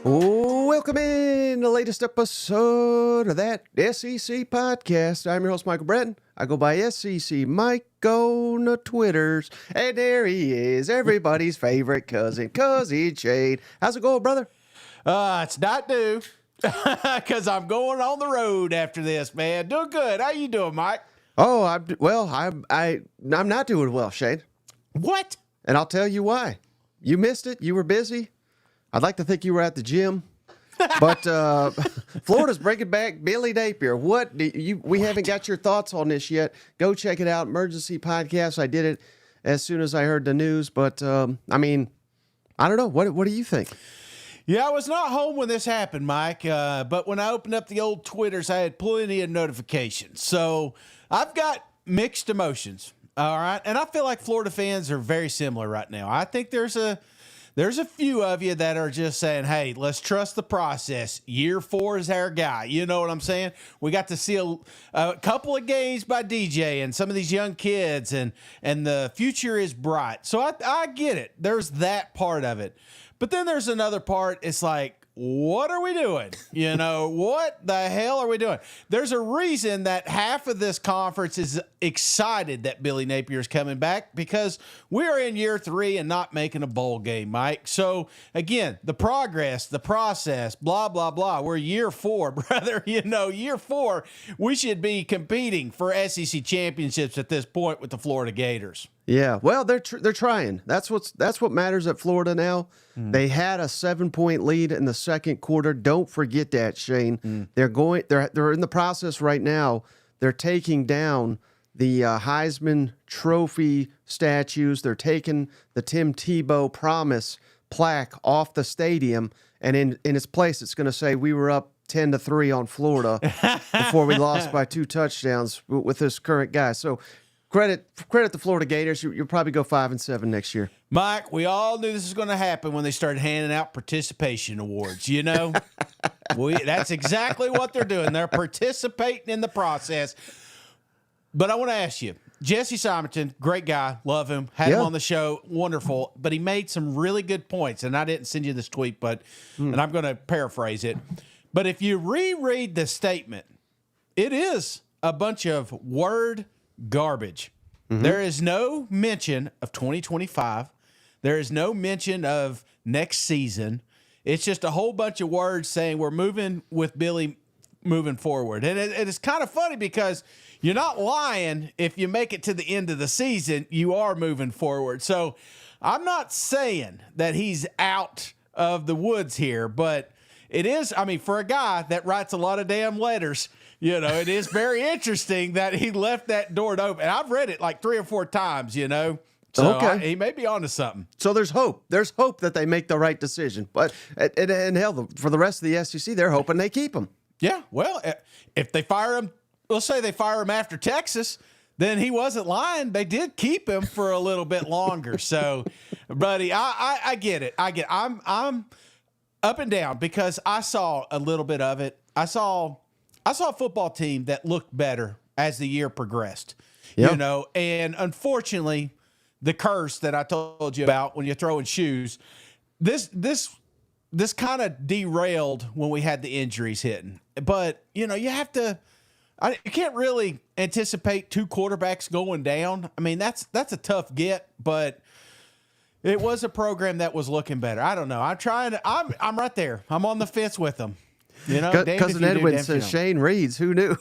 Welcome in the latest episode of that SEC podcast. I'm your host, Michael Breton. I go by SEC Mike on the Twitters. And there he is, everybody's favorite cousin Shane. How's it going, brother? It's not due because I'm going on the road after this, man. Doing good. How you doing, Mike? Oh, I'm not doing well, Shane. What? And I'll tell you why. You missed it. You were busy. I'd like to think you were at the gym. But Florida's bringing back Billy Napier. We haven't got your thoughts on this yet. Go check it out. Emergency podcast. I did it as soon as I heard the news. But, I don't know. What do you think? Yeah, I was not home when this happened, Mike. But when I opened up the old Twitters, I had plenty of notifications. So I've got mixed emotions. All right. And I feel like Florida fans are very similar right now. I think there's a few of you that are just saying, hey, let's trust the process. Year 4 is our guy. You know what I'm saying? We got to see a couple of games by DJ and some of these young kids, and the future is bright. So I get it. There's that part of it. But then there's another part. It's like, what are we doing? You know, what the hell are we doing? There's a reason that half of this conference is excited that Billy Napier is coming back, because we're in year 3 and not making a bowl game, Mike. So again, the progress, the process, blah, blah, blah. We're year 4, brother. You know, year 4, we should be competing for SEC championships at this point with the Florida Gators. Yeah, well, they're trying. That's what matters at Florida now. They had a 7-point lead in the second quarter. Don't forget that, Shane. They're in the process right now. They're taking down the Heisman Trophy statues. They're taking the Tim Tebow Promise plaque off the stadium, and in its place, it's going to say we were up 10-3 on Florida before we lost by 2 touchdowns with this current guy. So. Credit the Florida Gators. You'll probably go 5-7 next year. Mike, we all knew this was going to happen when they started handing out participation awards, you know? That's exactly what they're doing. They're participating in the process. But I want to ask you, Jesse Simonton, great guy, love him, had him on the show, wonderful, but he made some really good points, and I didn't send you this tweet, and I'm going to paraphrase it. But if you reread the statement, it is a bunch of word garbage. There is no mention of 2025. There is no mention of next season. It's just a whole bunch of words saying we're moving with Billy moving forward. And it is kind of funny because you're not lying. If you make it to the end of the season, you are moving forward. So I'm not saying that he's out of the woods here, but it is, for a guy that writes a lot of damn letters, you know, it is very interesting that he left that door open. And I've read it like 3 or 4 times, you know. So he may be onto something. So there's hope. There's hope that they make the right decision. But and hell, for the rest of the SEC, they're hoping they keep him. Yeah, well, if they fire him, let's say they fire him after Texas, then he wasn't lying. They did keep him for a little bit longer. So, buddy, I get it. I'm up and down because I saw a little bit of it. I saw a football team that looked better as the year progressed, you know, and unfortunately the curse that I told you about when you're throwing shoes, this kind of derailed when we had the injuries hitting, but you know, you can't really anticipate 2 quarterbacks going down. I mean, that's a tough get, but it was a program that was looking better. I don't know. I'm right there. I'm on the fence with them. You know, Cousin Edwin says Shane reads. Who knew?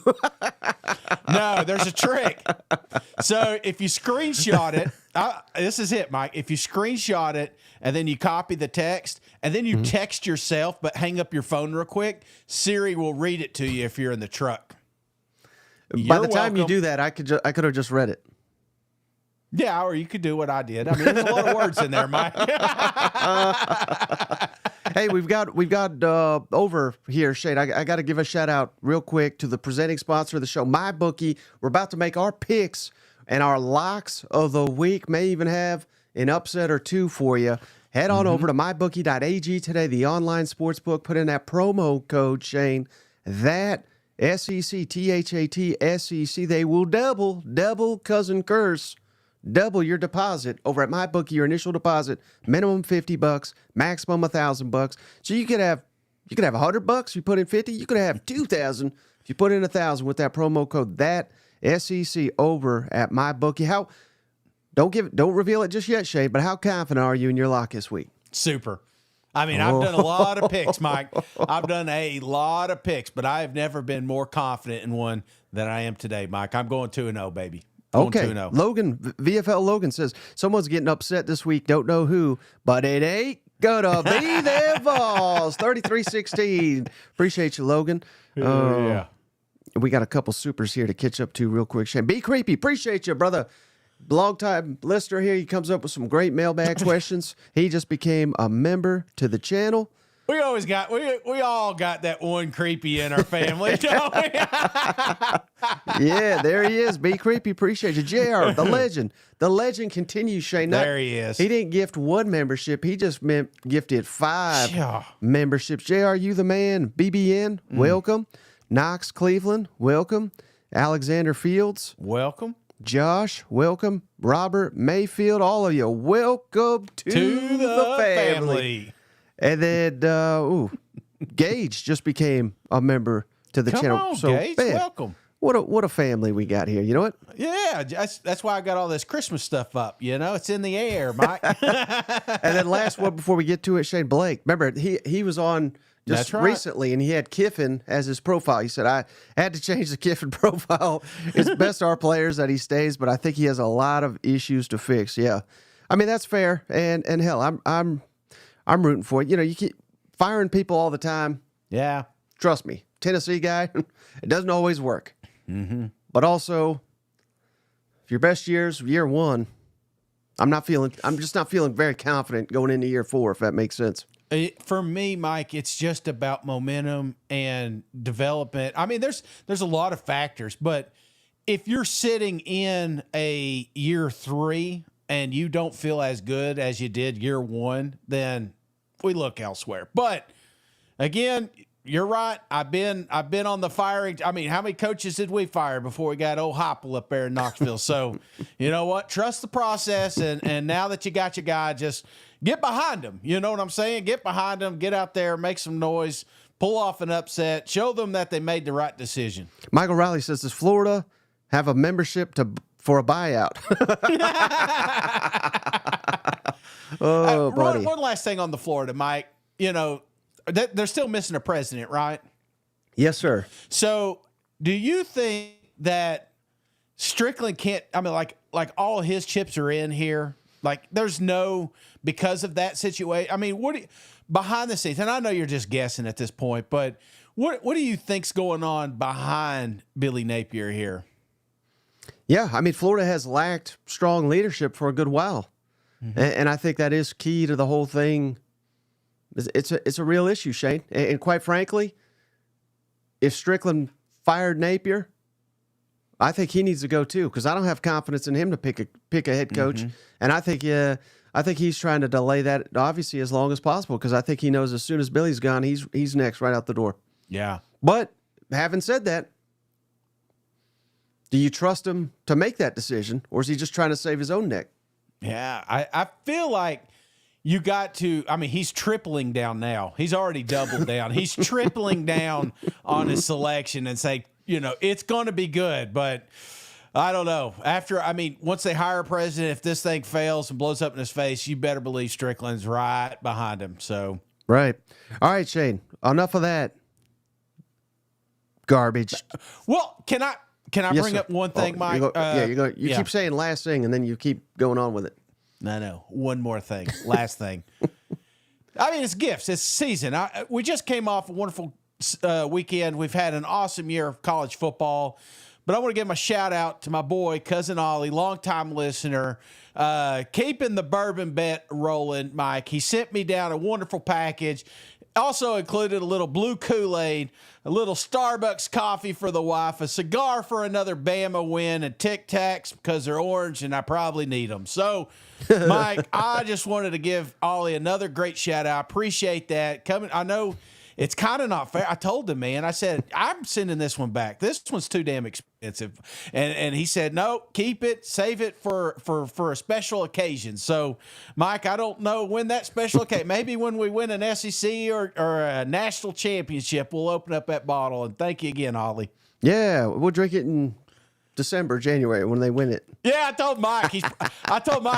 No, there's a trick. So if you screenshot it, this is it, Mike. If you screenshot it and then you copy the text and then you text yourself, but hang up your phone real quick, Siri will read it to you if you're in the truck. By the time you do that, I could have just read it. Yeah, or you could do what I did. I mean, there's a lot of words in there, Mike. Hey, we've got over here, Shane. I got to give a shout out real quick to the presenting sponsor of the show, MyBookie. We're about to make our picks and our locks of the week. May even have an upset or 2 for you. Head on over to mybookie.ag today, the online sports book. Put in that promo code, Shane. That SEC, THAT, SEC. They will double cousin curse, double your deposit over at MyBookie. Your initial deposit, minimum $50, maximum $1,000. So you could have $100. You put in 50. You could have 2,000 if you put in 1,000 with that promo code. That SEC over at MyBookie. How? Don't reveal it just yet, Shane. But how confident are you in your lock this week? Super. I mean, I've done a lot of picks, Mike. I've done a lot of picks, but I have never been more confident in one than I am today, Mike. I'm going 2-0, baby. Going Okay. 2-0. Logan, VFL Logan says, someone's getting upset this week. Don't know who, but it ain't gonna be their Vols. 33-16. Appreciate you, Logan. Yeah. We got a couple supers here to catch up to real quick, Shane. Be creepy. Appreciate you, brother. Long-time listener here. He comes up with some great mailbag questions. He just became a member to the channel. We always got we all got that one creepy in our family, don't we? Yeah, there he is. Be creepy. Appreciate you. JR, the legend. The legend continues, Shane. There he is. He didn't gift one membership. He just gifted 5 Yeah. memberships. JR, you the man. BBN, welcome. Knox, Cleveland, welcome. Alexander Fields, Welcome Josh, welcome. Robert Mayfield, all of you, welcome to the family. And then, Gage just became a member to the Come channel. on, So, Gage. man, Welcome. what a family we got here. You know what? Yeah, that's why I got all this Christmas stuff up. You know, it's in the air, Mike. And then last one before we get to it, Shane Blake. Remember, he was on just That's right. recently, and he had Kiffin as his profile. He said, I had to change the Kiffin profile. It's best our players that he stays, but I think he has a lot of issues to fix. Yeah. I mean, that's fair. And hell, I'm rooting for it. You know, you keep firing people all the time. Yeah. Trust me, Tennessee guy, it doesn't always work. Mm-hmm. But also, if your best year's year 1, I'm just not feeling very confident going into year 4, if that makes sense. For me, Mike, it's just about momentum and development. I mean, there's a lot of factors, but if you're sitting in a year 3 and you don't feel as good as you did year 1, then we look elsewhere. But again, you're right. I've been on the firing. I mean, how many coaches did we fire before we got old Hopple up there in Knoxville? So, you know what? Trust the process. And now that you got your guy, just get behind him. You know what I'm saying? Get behind him. Get out there. Make some noise. Pull off an upset. Show them that they made the right decision. Michael Riley says, does Florida have a membership for a buyout? Oh, buddy. One last thing on the Florida, Mike. You know, they're still missing a president, right? Yes, sir. So do you think that Strickland can't, I mean, like all his chips are in here? Like there's no, because of that situation. I mean, behind the scenes, and I know you're just guessing at this point, but what do you think's going on behind Billy Napier here? Yeah, I mean, Florida has lacked strong leadership for a good while. Mm-hmm. And I think that is key to the whole thing. It's a real issue, Shane. And quite frankly, if Strickland fired Napier, I think he needs to go too, because I don't have confidence in him to pick a head coach. Mm-hmm. And I think he's trying to delay that obviously as long as possible, because I think he knows as soon as Billy's gone, he's next right out the door. Yeah. But having said that, do you trust him to make that decision, or is he just trying to save his own neck? Yeah, I feel like you got to, I mean, he's tripling down now. He's already doubled down. He's tripling down on his selection and say, you know, it's going to be good, but I don't know. Once they hire a president, if this thing fails and blows up in his face, you better believe Strickland's right behind him. So, right. All right, Shane, enough of that garbage. Well, can I bring up one thing, Mike? You keep saying last thing, and then you keep going on with it. No. One more thing. Last thing. I mean, it's gifts. It's season. We just came off a wonderful weekend. We've had an awesome year of college football. But I want to give a shout out to my boy, Cousin Ollie, longtime listener, keeping the bourbon bet rolling, Mike. He sent me down a wonderful package. Also included a little blue Kool-Aid, a little Starbucks coffee for the wife, a cigar for another Bama win, and Tic Tacs because they're orange and I probably need them. So, Mike, I just wanted to give Ollie another great shout out. Appreciate that. I know it's kind of not fair. I told him, man, I said, I'm sending this one back. This one's too damn expensive. And he said, no, keep it, save it for a special occasion. So, Mike, I don't know when that special occasion, maybe when we win an SEC or a national championship, we'll open up that bottle. And thank you again, Ollie. Yeah, we'll drink it in December, January when they win it. Yeah, I told Mike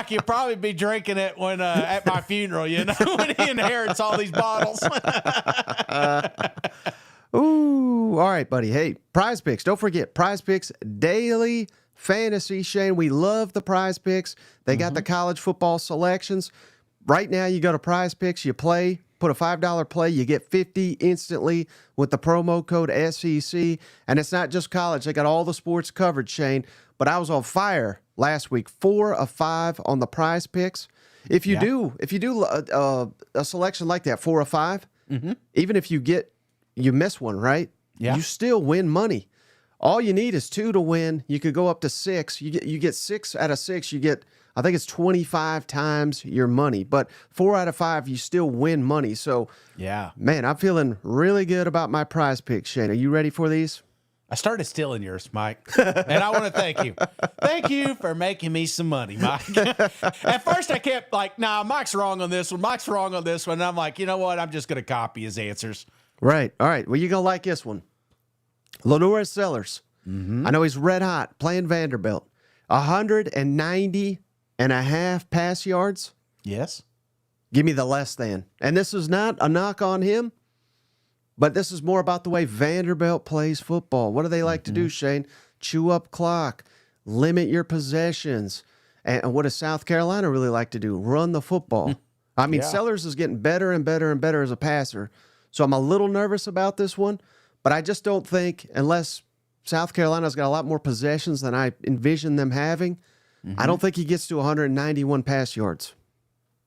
he'll probably be drinking it when at my funeral, when he inherits all these bottles. Ooh, all right, buddy. Hey, PrizePicks. Don't forget PrizePicks daily fantasy. Shane, we love the PrizePicks. They got the college football selections. Right now, you go to PrizePicks, you play, put a $5 play, you get 50 instantly with the promo code SEC. And it's not just college. They got all the sports covered, Shane. But I was on fire last week, 4 of 5 on the PrizePicks. If you do a selection like that, 4 of 5, even if you miss one, right? Yeah. You still win money. All you need is 2 to win. You could go up to 6. You get 6 out of 6. You get, I think it's 25 times your money. But 4 out of 5, you still win money. So, yeah, man, I'm feeling really good about my PrizePicks, Shane. Are you ready for these? I started stealing yours, Mike, and I want to thank you. Thank you for making me some money, Mike. At first, I kept like, nah, Mike's wrong on this one. Mike's wrong on this one. And I'm like, you know what? I'm just going to copy his answers. Right. All right. Well, you're going to like this one. Lenore Sellers. I know he's red hot playing Vanderbilt. 190.5 pass yards. Yes. Give me the less than. And this is not a knock on him, but this is more about the way Vanderbilt plays football. What do they like to do, Shane? Chew up clock, limit your possessions. And what does South Carolina really like to do? Run the football. I mean, Sellers is getting better and better and better as a passer. So I'm a little nervous about this one, but I just don't think, unless South Carolina's got a lot more possessions than I envision them having, I don't think he gets to 191 pass yards.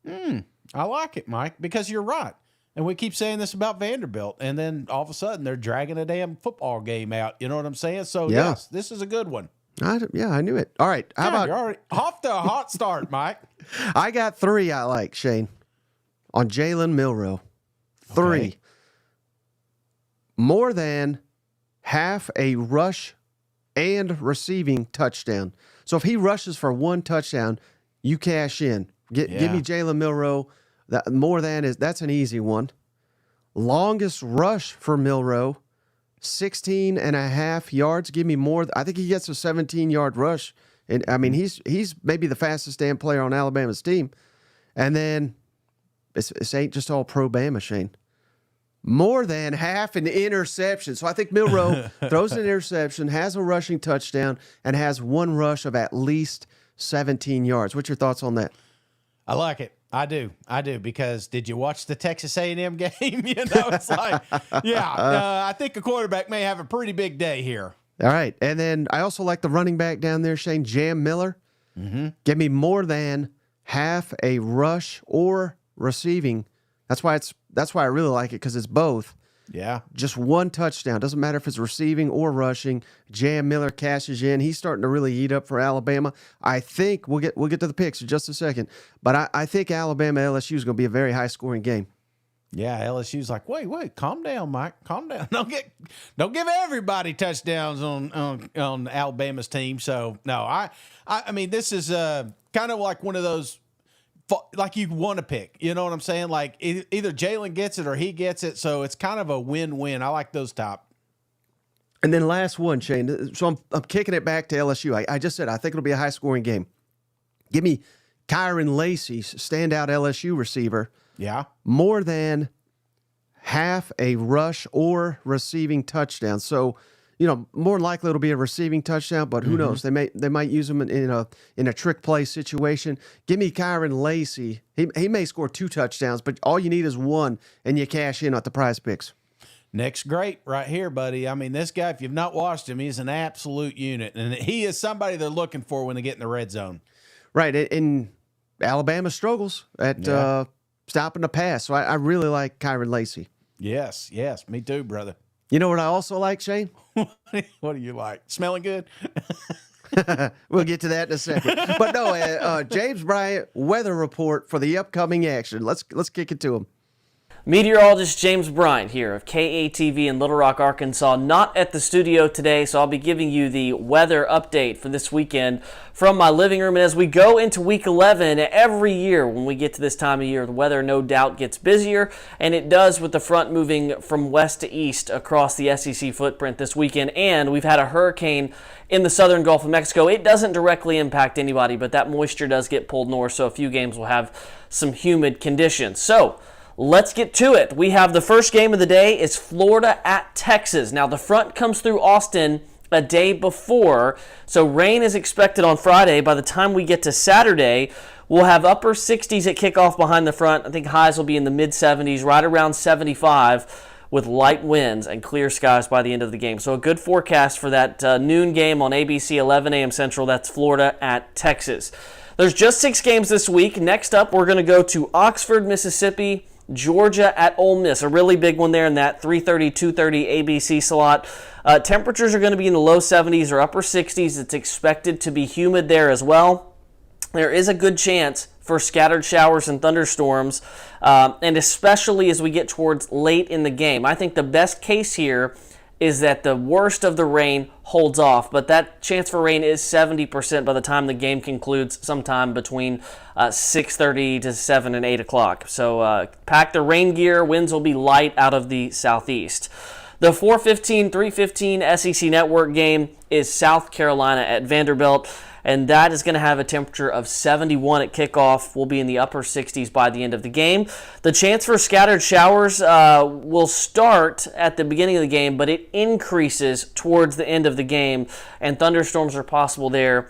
I like it, Mike, because you're right. And we keep saying this about Vanderbilt, and then all of a sudden they're dragging a damn football game out. You know what I'm saying? So, yes, this is a good one. I knew it. All right. How about you're already off to a hot start, Mike? I got 3 I like, Shane, on Jalen Milroe. 3. Okay. More than half a rush and receiving touchdown. So if he rushes for 1 touchdown, you cash in. Give me Jalen Milroe. That's an easy one. Longest rush for Milroe, 16.5 yards. Give me more. I think he gets a 17-yard rush. And I mean, he's maybe the fastest damn player on Alabama's team. And then this ain't just all pro Bama, Shane. More than half an interception. So I think Milroe throws an interception, has a rushing touchdown, and has 1 rush of at least 17 yards. What's your thoughts on that? I like it. I do, because did you watch the Texas A&M game? It's like, I think a quarterback may have a pretty big day here. All right, and then I also like the running back down there, Shane, Jam Miller. Give me more than half a rush or receiving. That's why I really like it, because it's both. Yeah. Just 1 touchdown. Doesn't matter if it's receiving or rushing. Jam Miller cashes in. He's starting to really heat up for Alabama. I think we'll get to the picks in just a second. But I think Alabama LSU is going to be a very high scoring game. Yeah, LSU's like, wait, calm down, Mike. Calm down. Don't give everybody touchdowns on Alabama's team. So no, I mean, this is kind of like one of those, like you want to pick, you know what I'm saying? Like either Jalen gets it or he gets it. So it's kind of a win-win. I like those top. And then last one, Shane. So I'm kicking it back to LSU. I just said I think it'll be a high scoring game. Give me Kyron Lacey, standout LSU receiver. Yeah. More than half a rush or receiving touchdown. So, more than likely it'll be a receiving touchdown, but who knows? They might use him in a trick play situation. Give me Kyron Lacey. He may score 2 touchdowns, but all you need is 1, and you cash in at the PrizePicks. Next great right here, buddy. I mean, this guy, if you've not watched him, he's an absolute unit, and he is somebody they're looking for when they get in the red zone. Right, and Alabama struggles at stopping the pass, so I really like Kyron Lacey. Yes, me too, brother. You know what I also like, Shane? What do you like? Smelling good? We'll get to that in a second. But no, James Bryant weather report for the upcoming action. Let's kick it to him. Meteorologist James Bryant here of KATV in Little Rock, Arkansas, not at the studio today, so I'll be giving you the weather update for this weekend from my living room. And as we go into Week 11, every year when we get to this time of year, the weather no doubt gets busier, and it does with the front moving from west to east across the SEC footprint this weekend. And we've had a hurricane in the southern Gulf of Mexico. It doesn't directly impact anybody, but that moisture does get pulled north, so a few games will have some humid conditions. So let's get to it. We have the first game of the day is Florida at Texas. Now, the front comes through Austin a day before, so rain is expected on Friday. By the time we get to Saturday, we'll have upper 60s at kickoff behind the front. I think highs will be in the mid-70s, right around 75, with light winds and clear skies by the end of the game. So a good forecast for that noon game on ABC, 11 a.m. Central. That's Florida at Texas. There's just 6 games this week. Next up, we're going to go to Oxford, Mississippi, Georgia at Ole Miss, a really big one there in that 3:30, 2:30 ABC slot. Temperatures are going to be in the low 70s or upper 60s. It's expected to be humid there as well. There is a good chance for scattered showers and thunderstorms, and especially as we get towards late in the game. I think the best case here is that the worst of the rain holds off, but that chance for rain is 70% by the time the game concludes sometime between 6:30 to 7 and 8 o'clock. So pack the rain gear. Winds will be light out of the southeast. The 4:15, 3:15 SEC Network game is South Carolina at Vanderbilt, and that is going to have a temperature of 71 at kickoff. We'll be in the upper 60s by the end of the game. The chance for scattered showers will start at the beginning of the game, but it increases towards the end of the game, and thunderstorms are possible there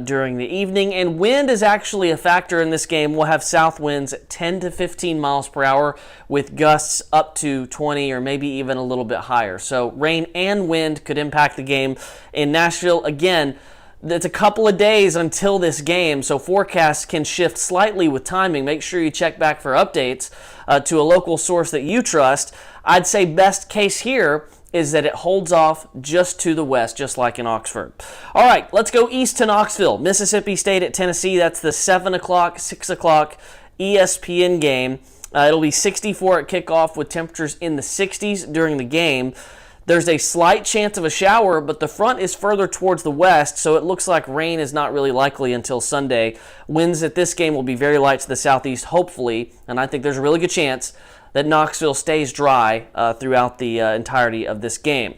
during the evening. And wind is actually a factor in this game. We'll have south winds at 10 to 15 miles per hour with gusts up to 20 or maybe even a little bit higher. So rain and wind could impact the game in Nashville. Again, it's a couple of days until this game, so forecasts can shift slightly with timing. Make sure you check back for updates to a local source that you trust. I'd say best case here is that it holds off just to the west, just like in Oxford. All right, let's go east to Knoxville. Mississippi State at Tennessee. That's the 7 o'clock, 6 o'clock ESPN game. It'll be 64 at kickoff with temperatures in the 60s during the game. There's a slight chance of a shower, but the front is further towards the west, so it looks like rain is not really likely until Sunday. Winds at this game will be very light to the southeast, hopefully, and I think there's a really good chance that Knoxville stays dry throughout the entirety of this game.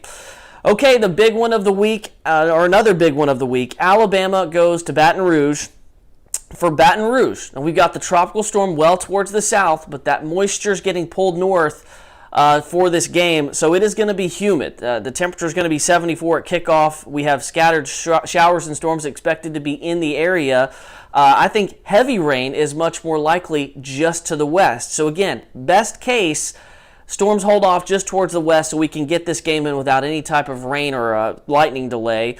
Okay, the big one of the week, or another big one of the week, Alabama goes to Baton Rouge. For Baton Rouge, and we've got the tropical storm well towards the south, but that moisture is getting pulled north for this game, so it is going to be humid. The temperature is going to be 74 at kickoff. We have scattered showers and storms expected to be in the area. I think heavy rain is much more likely just to the west. So again, best case, storms hold off just towards the west so we can get this game in without any type of rain or lightning delay.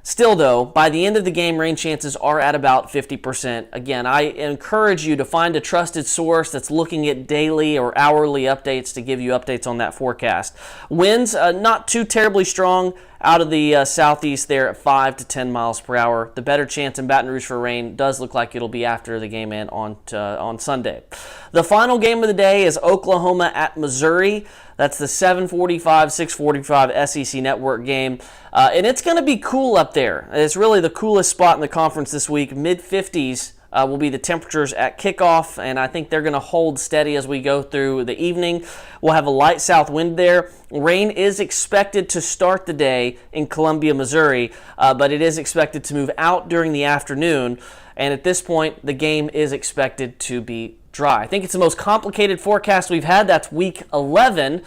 Still, though, by the end of the game, rain chances are at about 50%. Again, I encourage you to find a trusted source that's looking at daily or hourly updates to give you updates on that forecast. Winds, not too terribly strong out of the southeast there at 5 to 10 miles per hour. The better chance in Baton Rouge for rain does look like it'll be after the game end on Sunday. The final game of the day is Oklahoma at Missouri. That's the 7:45, 6:45 SEC Network game. And it's going to be cool up there. It's really the coolest spot in the conference this week. Mid-50s will be the temperatures at kickoff, and I think they're going to hold steady as we go through the evening. We'll have a light south wind there. Rain is expected to start the day in Columbia, Missouri, but it is expected to move out during the afternoon. And at this point, the game is expected to be dry. I think it's the most complicated forecast we've had. That's week 11.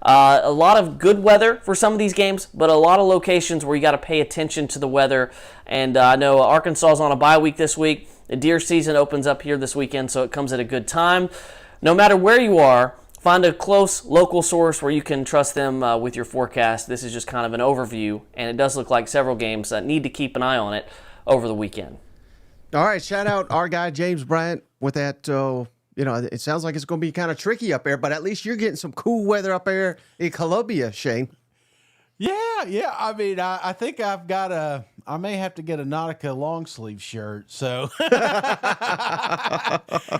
A lot of good weather for some of these games, but a lot of locations where you got to pay attention to the weather. And I know Arkansas is on a bye week this week. The deer season opens up here this weekend, so it comes at a good time. No matter where you are, find a close local source where you can trust them with your forecast. This is just kind of an overview, and it does look like several games that need to keep an eye on it over the weekend. All right, shout out our guy James Bryant with that. It sounds like it's going to be kind of tricky up there, but at least you're getting some cool weather up there in Columbia, Shane. Yeah. I mean, I think I may have to get a Nautica long sleeve shirt. So,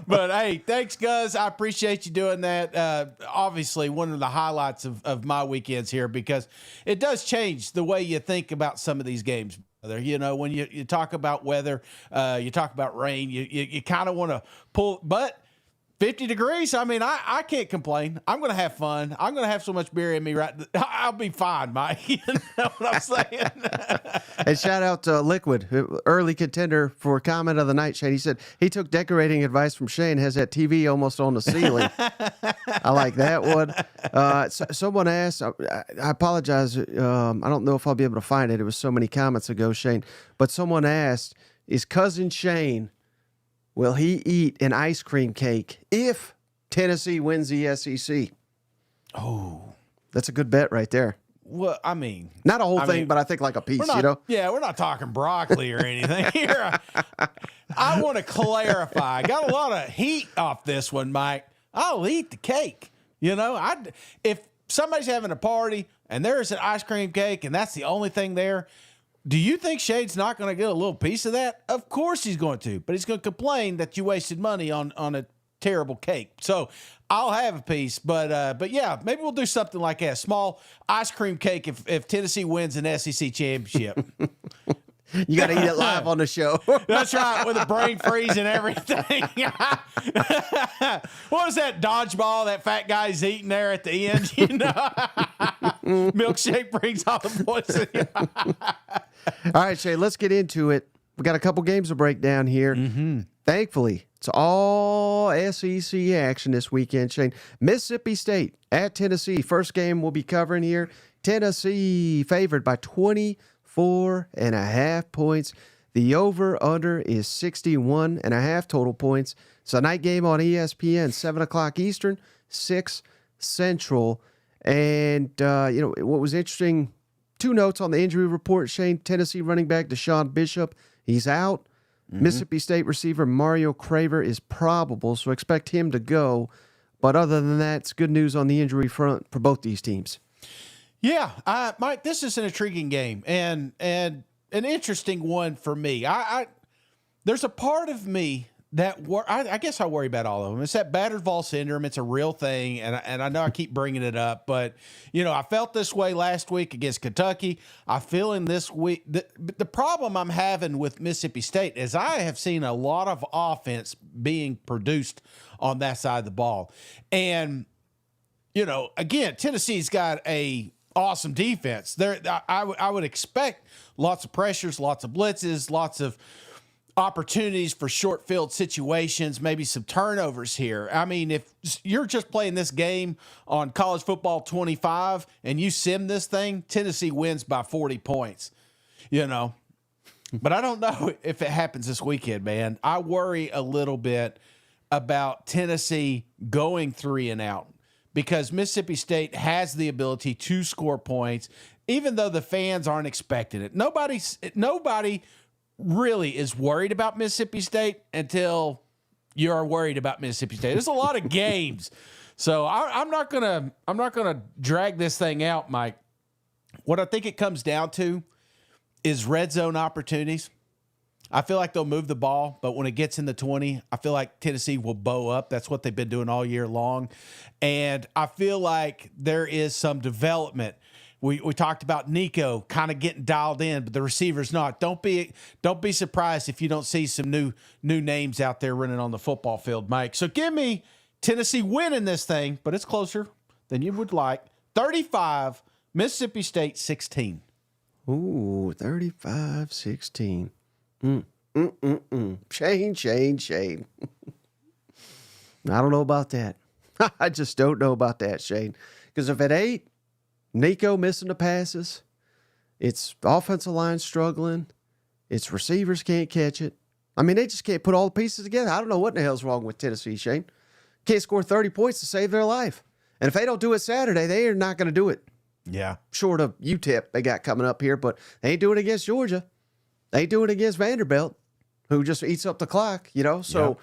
but hey, thanks, Gus. I appreciate you doing that. Obviously, one of the highlights of my weekends here, because it does change the way you think about some of these games. You know, when you talk about weather, you talk about rain, you kind of want to pull, but 50 degrees. I mean, I can't complain. I'm going to have fun. I'm going to have so much beer in me. I'll be fine, Mike. You know what I'm saying? And shout out to Liquid, early contender for comment of the night, Shane. He said he took decorating advice from Shane, has that TV almost on the ceiling. I like that one. Someone asked, I apologize. I don't know if I'll be able to find it. It was so many comments ago, Shane. But someone asked, is Cousin Shane, will he eat an ice cream cake if Tennessee wins the SEC? Oh, that's a good bet right there. Well, I mean, not a whole thing, but I think like a piece, you know? Yeah, we're not talking broccoli or anything here. I want to clarify. I got a lot of heat off this one, Mike. I'll eat the cake. You know, if somebody's having a party and there's an ice cream cake and that's the only thing there, do you think Shade's not going to get a little piece of that? Of course he's going to, but he's going to complain that you wasted money on a terrible cake. So I'll have a piece, but yeah, maybe we'll do something like that. Small ice cream cake if Tennessee wins an SEC championship. You got to eat it live on the show. That's right, with a brain freeze and everything. What was that dodgeball that fat guy's eating there at the end? You know, milkshake brings all the poison. All right, Shay, let's get into it. We got a couple games to break down here. Mm-hmm. Thankfully, it's all SEC action this weekend, Shane. Mississippi State at Tennessee. First game we'll be covering here. Tennessee favored by 24.5 points. The over-under is 61.5 total points. It's a night game on ESPN, 7 o'clock Eastern, 6 Central. And, what was interesting, 2 notes on the injury report, Shane. Tennessee running back Deshaun Bishop, he's out. Mm-hmm. Mississippi State receiver Mario Craver is probable, so expect him to go. But other than that, it's good news on the injury front for both these teams. Yeah, Mike, this is an intriguing game and an interesting one for me. There's a part of me that I guess I worry about all of them. It's that battered Vol syndrome. It's a real thing, and I know I keep bringing it up, but I felt this way last week against Kentucky. I feel in this week. The problem I'm having with Mississippi State is I have seen a lot of offense being produced on that side of the ball, and again, Tennessee's got a awesome defense. I would expect lots of pressures, lots of blitzes, lots of opportunities for short field situations, maybe some turnovers here. I mean, if you're just playing this game on College Football 25 and you sim this thing, Tennessee wins by 40 points, But I don't know if it happens this weekend, man. I worry a little bit about Tennessee going 3 and out because Mississippi State has the ability to score points, even though the fans aren't expecting it. Nobody really is worried about Mississippi State until you're worried about Mississippi State. There's a lot of games. So I'm not gonna drag this thing out, Mike. What I think it comes down to is red zone opportunities. I feel like they'll move the ball, but when it gets in the 20, I feel like Tennessee will bow up. That's what they've been doing all year long. And I feel like there is some development. We talked about Nico kind of getting dialed in, but the receiver's not. Don't be surprised if you don't see some new names out there running on the football field, Mike. So give me Tennessee winning this thing, but it's closer than you would like. 35, Mississippi State 16. Ooh, 35-16. Shane. I don't know about that. I just don't know about that, Shane. Because if it ain't Nico missing the passes, it's offensive line struggling, it's receivers can't catch it. I mean, they just can't put all the pieces together. I don't know what in the hell's wrong with Tennessee, Shane. Can't score 30 points to save their life. And if they don't do it Saturday, they are not going to do it. Yeah. Short of UTEP they got coming up here, but they ain't doing it against Georgia. They ain't doing it against Vanderbilt, who just eats up the clock, So,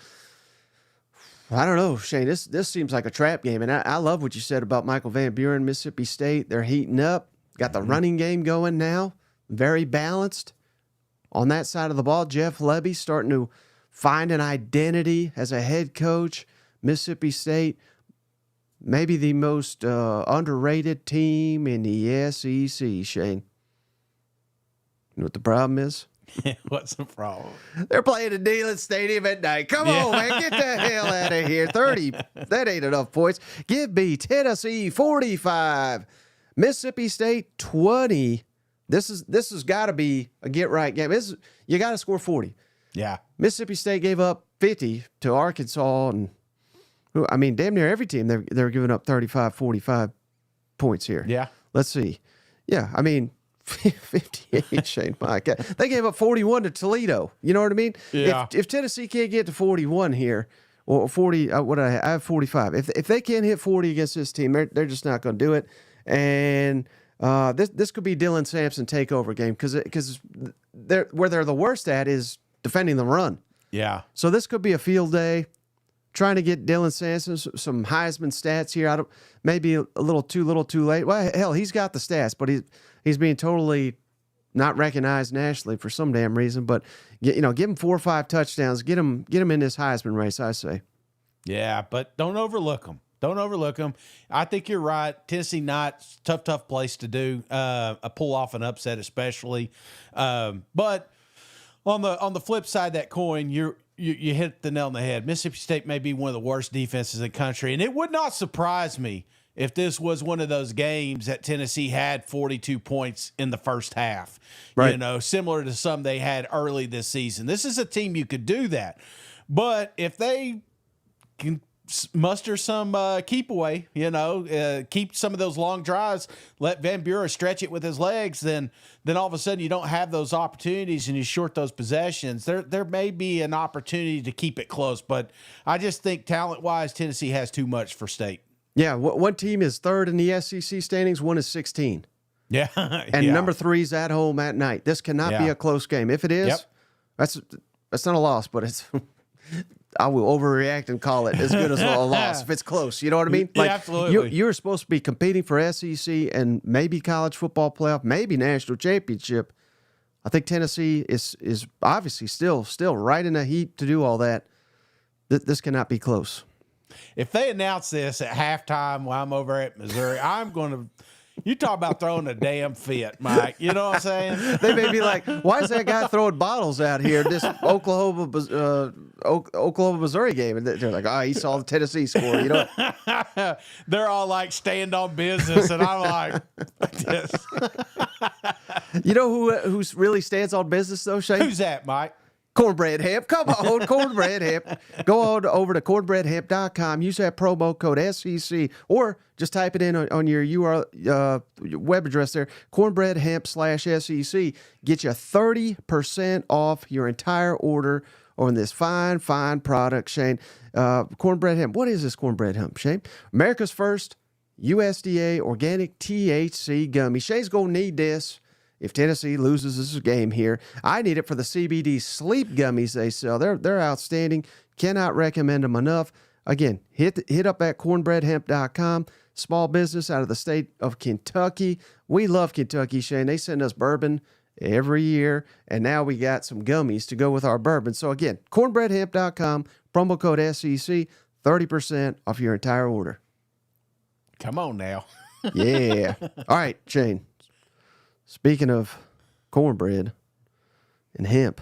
I don't know, Shane. This seems like a trap game, and I love what you said about Michael Van Buren, Mississippi State. They're heating up. Got the running game going now. Very balanced. On that side of the ball, Jeff Lebby starting to find an identity as a head coach. Mississippi State, maybe the most underrated team in the SEC, Shane. You know what the problem is? What's the problem? They're playing at Neyland Stadium at night. Come on, man. Get the hell out of here. 30. That ain't enough points. Give me Tennessee 45. Mississippi State 20. This has got to be a get-right game. You got to score 40. Yeah. Mississippi State gave up 50 to Arkansas. And I mean, damn near every team, they're giving up 35, 45 points here. Yeah. Let's see. Yeah, I mean, 58, Shane. My God. They gave up 41 to Toledo. You know what I mean? Yeah. If Tennessee can't get to 41 here, or 40, I have 45. If they can't hit 40 against this team, they're just not going to do it. And this could be Dylan Sampson takeover game because where they're the worst at is defending the run. Yeah. So this could be a field day. Trying to get Dylan Sampson some Heisman stats here. Maybe a little too late. Well, hell, he's got the stats, but he's being totally not recognized nationally for some damn reason. But give him 4 or 5 touchdowns. Get him in this Heisman race, I say. Yeah, but don't overlook them. Don't overlook them. I think you're right. Tennessee not tough place to do a pull off an upset, especially. But on the flip side of that coin, you hit the nail on the head. Mississippi State may be one of the worst defenses in the country, and it would not surprise me if this was one of those games that Tennessee had 42 points in the first half. Right. Similar to some they had early this season. This is a team you could do that. But if they can muster some keep away, keep some of those long drives, let Van Buren stretch it with his legs, then all of a sudden you don't have those opportunities and you short those possessions. There may be an opportunity to keep it close, but I just think talent-wise, Tennessee has too much for State. Yeah, one team is third in the SEC standings, one is 16. Yeah. And number 3 is at home at night. This cannot be a close game. If it is, that's not a loss, but it's I will overreact and call it as good as a loss if it's close. You know what I mean? Yeah, absolutely. You're supposed to be competing for SEC and maybe college football playoff, maybe national championship. I think Tennessee is obviously still right in the heat to do all that. This cannot be close. If they announce this at halftime while I'm over at Missouri, I'm going to – you talk about throwing a damn fit, Mike. You know what I'm saying? They may be like, why is that guy throwing bottles out here in this Oklahoma Missouri game? And they're like, he saw the Tennessee score. You know, they're all like stand on business, and I'm like this. You know who really stands on business though, Shane? Who's that, Mike? Cornbread Hemp. Come on, Cornbread Hemp. Go on over to cornbreadhemp.com. Use that promo code SEC, or just type it in on your URL web address there, cornbreadhemp/SEC. Get you 30% off your entire order on this fine product, Shane. Cornbread Hemp. What is this Cornbread Hemp, Shane? America's first USDA organic THC gummy. Shane's going to need this. If Tennessee loses this game here, I need it for the CBD sleep gummies they sell. They're outstanding. Cannot recommend them enough. Again, hit up at cornbreadhemp.com. Small business out of the state of Kentucky. We love Kentucky, Shane. They send us bourbon every year, and now we got some gummies to go with our bourbon. So again, cornbreadhemp.com, promo code SEC, 30% off your entire order. Come on now. Yeah. All right, Shane. Speaking of cornbread and hemp,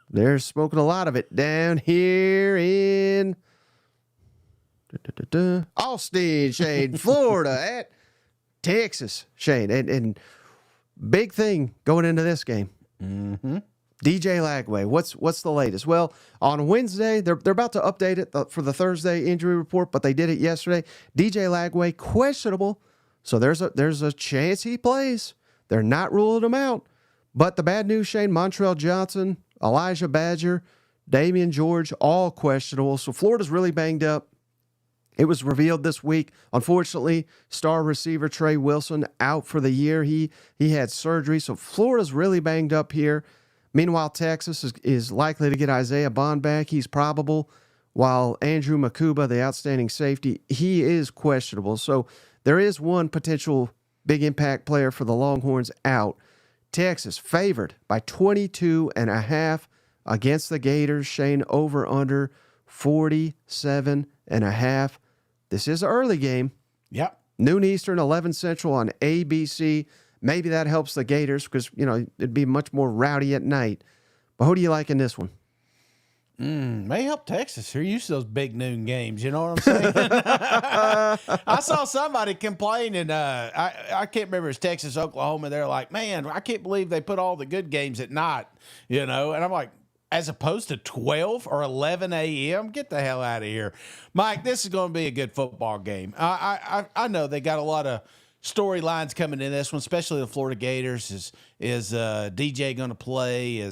they're smoking a lot of it down here in Austin, Shane, Florida, at Texas, Shane. And big thing going into this game. Mm-hmm. DJ Lagway, what's the latest? Well, on Wednesday, they're about to update it for the Thursday injury report, but they did it yesterday. DJ Lagway, questionable. So there's a chance he plays. They're not ruling him out. But the bad news, Shane, Montrell Johnson, Elijah Badger, Damian George, all questionable. So Florida's really banged up. It was revealed this week. Unfortunately, star receiver Trey Wilson out for the year. He had surgery. So Florida's really banged up here. Meanwhile, Texas is likely to get Isaiah Bond back. He's probable. While Andrew Makuba, the outstanding safety, he is questionable. So there is one potential big impact player for the Longhorns, out. Texas favored by 22.5 against the Gators. Shane, over under 47.5. This is an early game. Yep. Noon Eastern, 11 Central on ABC. Maybe that helps the Gators because, it'd be much more rowdy at night. But who do you like in this one? May help Texas. They're used to those big noon games. You know what I'm saying? I saw somebody complain, and I can't remember. It's Texas, Oklahoma. They're like, man, I can't believe they put all the good games at night. And I'm like, as opposed to 12 or 11 a.m., get the hell out of here. Mike, this is going to be a good football game. I know they got a lot of storylines coming in this one, especially the Florida Gators. Is DJ going to play?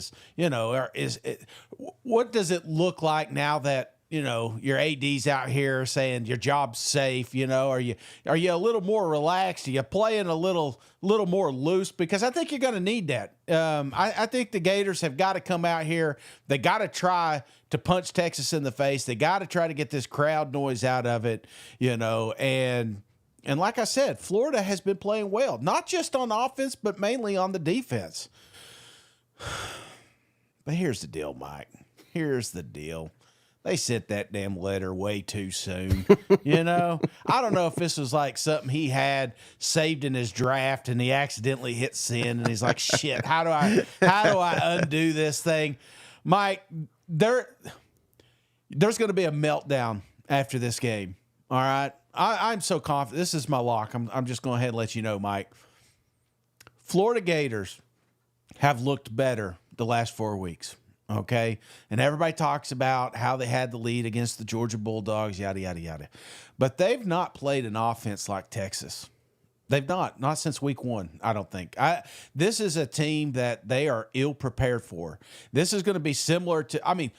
What does it look like now that your AD's out here saying your job's safe? Are you a little more relaxed? Are you playing a little more loose? Because I think you're going to need that. I think the Gators have got to come out here. They got to try to punch Texas in the face. They got to try to get this crowd noise out of it. And like I said, Florida has been playing well, not just on offense, but mainly on the defense. But here's the deal, Mike. Here's the deal. They sent that damn letter way too soon. I don't know if this was like something he had saved in his draft and he accidentally hit send and he's like, shit, how do I undo this thing? Mike, there's going to be a meltdown after this game. All right. I'm so confident. This is my lock. I'm just going ahead and let you know, Mike. Florida Gators have looked better the last 4 weeks, okay? And everybody talks about how they had the lead against the Georgia Bulldogs, yada, yada, yada. But they've not played an offense like Texas. They've not since week 1, I don't think. This is a team that they are ill-prepared for. This is going to be similar to,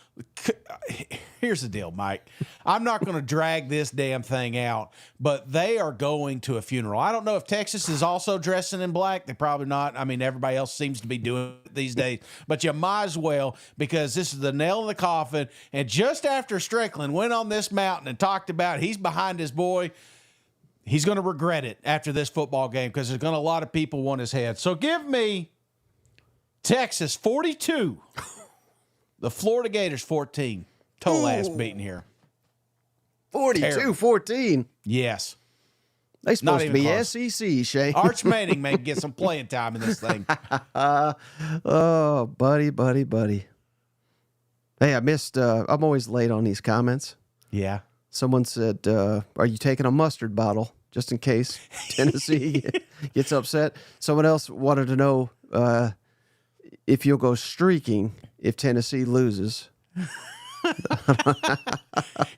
here's the deal, Mike. I'm not going to drag this damn thing out, but they are going to a funeral. I don't know if Texas is also dressing in black. They're probably not. Everybody else seems to be doing it these days. But you might as well, because this is the nail in the coffin. And just after Strickland went on this mountain and talked about he's behind his boy, he's going to regret it after this football game because there's going to a lot of people want his head. So give me Texas 42, the Florida Gators 14. Total ass beating here. 42-14. Yes. They supposed to be close. SEC, Shane. Arch Manning may get some playing time in this thing. Oh, buddy. Hey, I missed. I'm always late on these comments. Yeah. Someone said, are you taking a mustard bottle just in case Tennessee gets upset? Someone else wanted to know if you'll go streaking if Tennessee loses.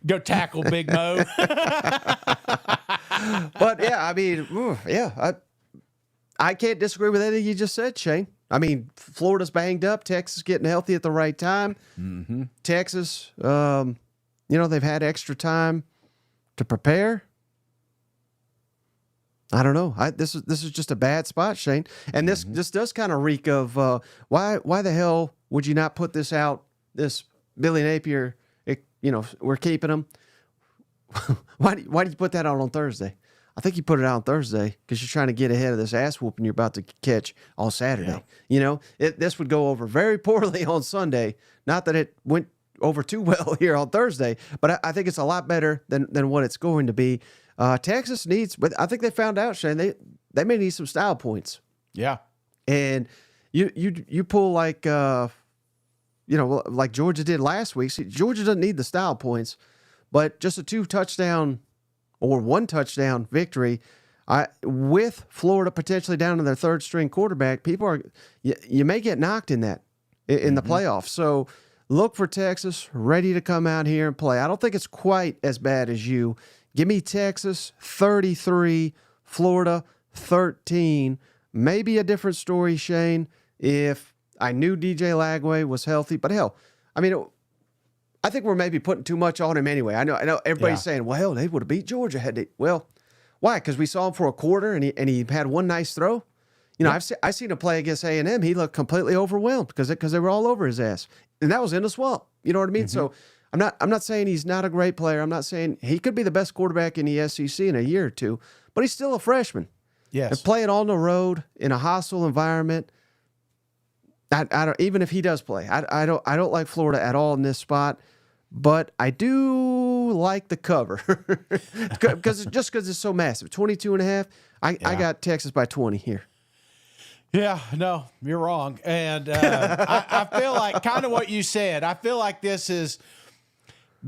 Go tackle Big Mo. But, yeah, I can't disagree with anything you just said, Shane. Florida's banged up. Texas getting healthy at the right time. Mm-hmm. Texas, they've had extra time to prepare. I don't know. This is just a bad spot, Shane. And this does kind of reek of why the hell would you not put this out? This Billy Napier, we're keeping him. Why do you put that out on Thursday? I think you put it out on Thursday because you're trying to get ahead of this ass whooping you're about to catch on Saturday. Yeah. This would go over very poorly on Sunday. Not that it went over too well here on Thursday, but I think it's a lot better than what it's going to be. Texas needs, but I think they found out, Shane, they may need some style points. Yeah. And you pull like Georgia did last week. See, Georgia doesn't need the style points, but just a 2-touchdown or 1-touchdown victory with Florida potentially down to their third string quarterback, you may get knocked in that in the playoffs. So look for Texas ready to come out here and play. I don't think it's quite as bad as you. Give me Texas 33, Florida 13. Maybe a different story, Shane, if I knew DJ Lagway was healthy. But hell, I think we're maybe putting too much on him anyway. I know everybody's saying, well, hell, they would have beat Georgia had they. Well, why? Because we saw him for a quarter and he had one nice throw. I've seen him play against A&M. He looked completely overwhelmed because they were all over his ass, and that was in the swamp. You know what I mean? So I'm not saying he's not a great player. I'm not saying he could be the best quarterback in the SEC in a year or two, but he's still a freshman. Yes. And playing on the road in a hostile environment. I don't, even if he does play, I don't like Florida at all in this spot, but I do like the cover because it's so massive. 22.5. I got Texas by 20 here. Yeah, no, you're wrong. And I feel like kind of what you said. I feel like this is,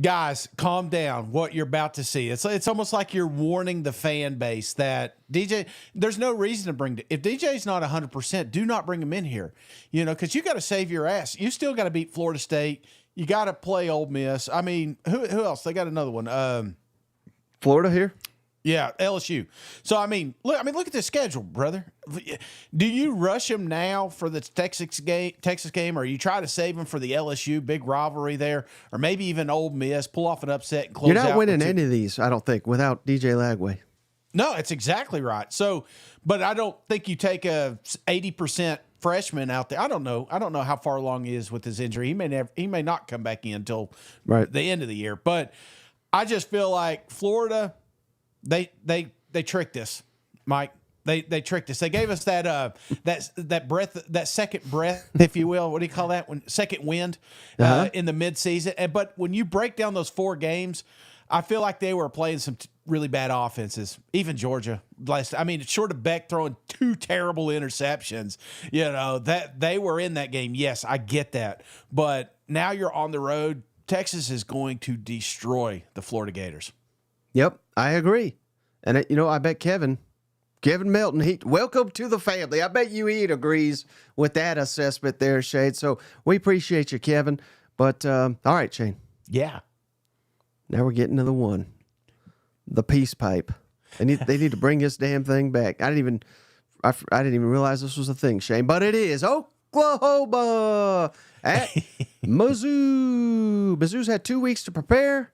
guys, calm down. What you're about to see. It's almost like you're warning the fan base that DJ. There's no reason to bring. If DJ's not 100%, do not bring him in here. You know, because you got to save your ass. You still got to beat Florida State. You got to play Ole Miss. I mean, who else? They got another one. Florida here. Yeah, LSU. So look at the schedule, brother. Do you rush him now for the Texas game, or you try to save him for the LSU big rivalry there, or maybe even Ole Miss, pull off an upset and close out? You're not winning any of these, I don't think, without DJ Lagway. No, it's exactly right. So, but I don't think you take a 80% freshman out there. I don't know how far along he is with his injury. He may not come back in until the end of the year. But I just feel like Florida. They tricked us, Mike. They tricked us. They gave us that breath, that second breath, if you will. What do you call that? Second wind in the midseason. But when you break down those 4 games, I feel like they were playing some really bad offenses. Even Georgia, short of Beck throwing 2 terrible interceptions, that they were in that game. Yes, I get that. But now you're on the road. Texas is going to destroy the Florida Gators. Yep, I agree. And, I bet Kevin Melton, welcome to the family. I bet he agrees with that assessment there, Shane. So we appreciate you, Kevin. But, all right, Shane. Yeah. Now we're getting to the peace pipe. They need to bring this damn thing back. I didn't even realize this was a thing, Shane. But it is. Oklahoma at Mizzou. Mizzou's had 2 weeks to prepare.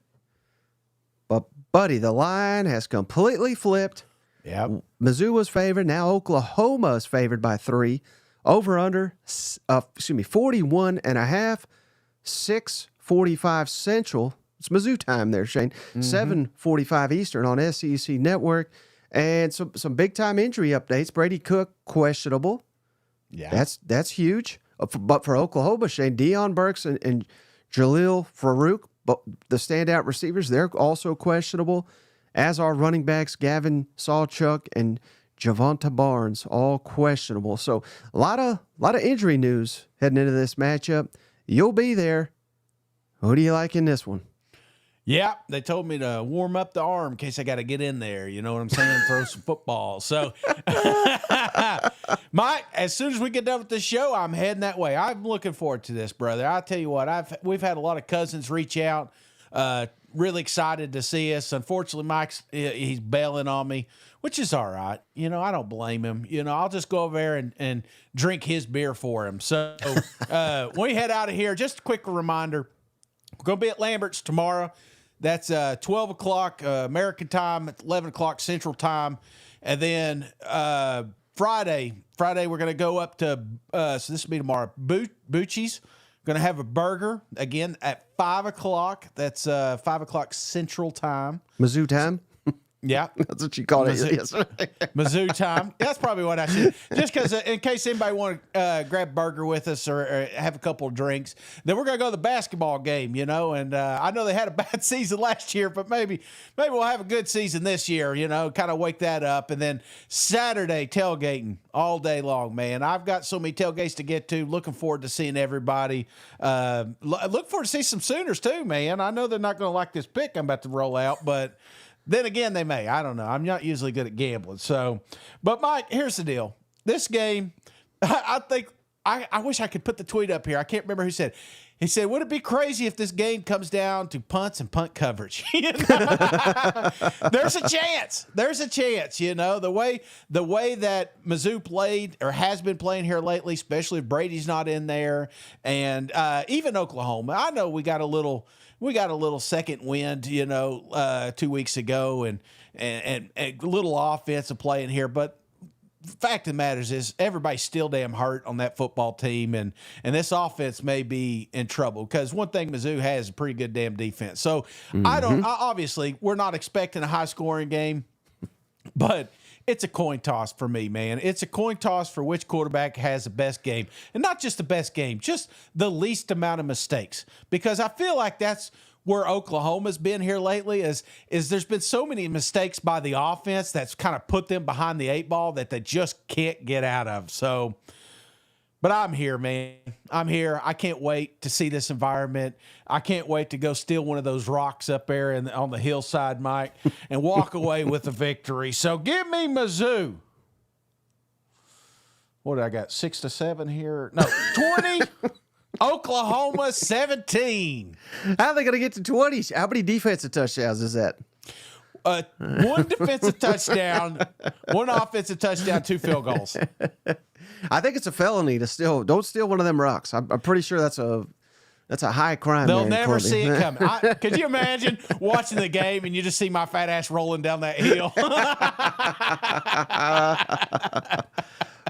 But, buddy, the line has completely flipped. Yeah. Mizzou was favored. Now Oklahoma is favored by 3. Over under, 41.5. 6:45 Central. It's Mizzou time there, Shane. 7:45 Eastern on SEC Network. And some big-time injury updates. Brady Cook, questionable. Yeah. That's huge. But for Oklahoma, Shane, Deion Burks and Jalil Farouk, but the standout receivers, they're also questionable, as are running backs Gavin Sawchuk and Javonta Barnes, all questionable. So a lot of injury news heading into this matchup. You'll be there. Who do you like in this one? Yeah, they told me to warm up the arm in case I got to get in there. You know what I'm saying? Throw some football. So, Mike, as soon as we get done with the show, I'm heading that way. I'm looking forward to this, brother. I tell you what, we've had a lot of cousins reach out, really excited to see us. Unfortunately, he's bailing on me, which is all right. I don't blame him. I'll just go over there and drink his beer for him. So, when we head out of here, just a quick reminder, we're going to be at Lambert's tomorrow. That's 12 o'clock American time, 11 o'clock Central time. And then Friday, we're going to go up to, so this will be tomorrow, Bucci's. Going to have a burger, again, at 5 o'clock. That's 5 o'clock Central time. Mizzou time? Yeah. That's what you called it. Yes. Mizzou time. That's probably what I should. Just because in case anybody want to grab a burger with us or have a couple of drinks, then we're going to go to the basketball game, And I know they had a bad season last year, but maybe we'll have a good season this year, kind of wake that up. And then Saturday, tailgating all day long, man. I've got so many tailgates to get to. Looking forward to seeing everybody. Look forward to see some Sooners too, man. I know they're not going to like this pick I'm about to roll out, but then again, they may. I don't know. I'm not usually good at gambling. So, but Mike, here's the deal. This game, I think, I wish I could put the tweet up here. I can't remember who said. He said, would it be crazy if this game comes down to punts and punt coverage? There's a chance. There's a chance, The way that Mizzou played or has been playing here lately, especially if Brady's not in there, and even Oklahoma. I know we got a little second wind, 2 weeks ago, and a little offensive play in here. But the fact of the matter is everybody's still damn hurt on that football team, and this offense may be in trouble because one thing Mizzou has is a pretty good damn defense. So obviously we're not expecting a high scoring game, but it's a coin toss for me, man. It's a coin toss for which quarterback has the best game. And not just the best game, just the least amount of mistakes. Because I feel like that's where Oklahoma's been here lately is there's been so many mistakes by the offense that's kind of put them behind the 8 ball that they just can't get out of. So, but I'm here, man. I'm here. I can't wait to see this environment. I can't wait to go steal one of those rocks up there on the hillside, Mike, and walk away with a victory. So give me Mizzou. What did I got? 6-7 here? No, 20. Oklahoma 17. How are they going to get to 20? How many defensive touchdowns is that? One defensive touchdown, one offensive touchdown, 2 field goals. I think it's a felony to don't steal one of them rocks. I'm pretty sure that's a high crime. They'll man, never Courtney. see it coming. Could you imagine watching the game and you just see my fat ass rolling down that hill?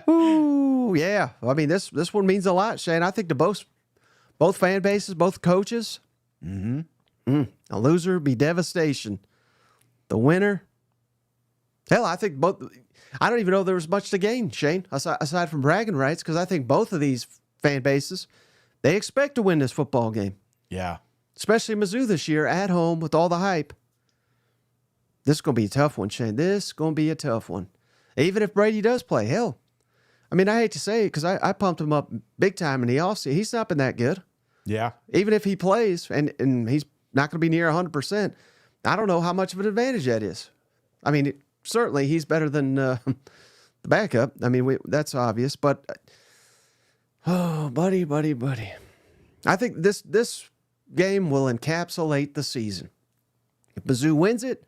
Ooh, yeah. I mean, this one means a lot, Shane. I think to both fan bases, both coaches. A loser would be devastation. The winner, hell, I think both. I don't even know there was much to gain, Shane, aside from bragging rights, because I think both of these fan bases, they expect to win this football game. Yeah. Especially Mizzou this year at home with all the hype. This is going to be a tough one, Shane. This is going to be a tough one. Even if Brady does play, hell. I mean, I hate to say it because I pumped him up big time in the offseason. He's not been that good. Yeah. Even if he plays and he's not going to be near 100%, I don't know how much of an advantage that is. I mean, certainly he's better than the backup. I mean, that's obvious. But, oh, buddy. I think this game will encapsulate the season. If Mizzou wins it,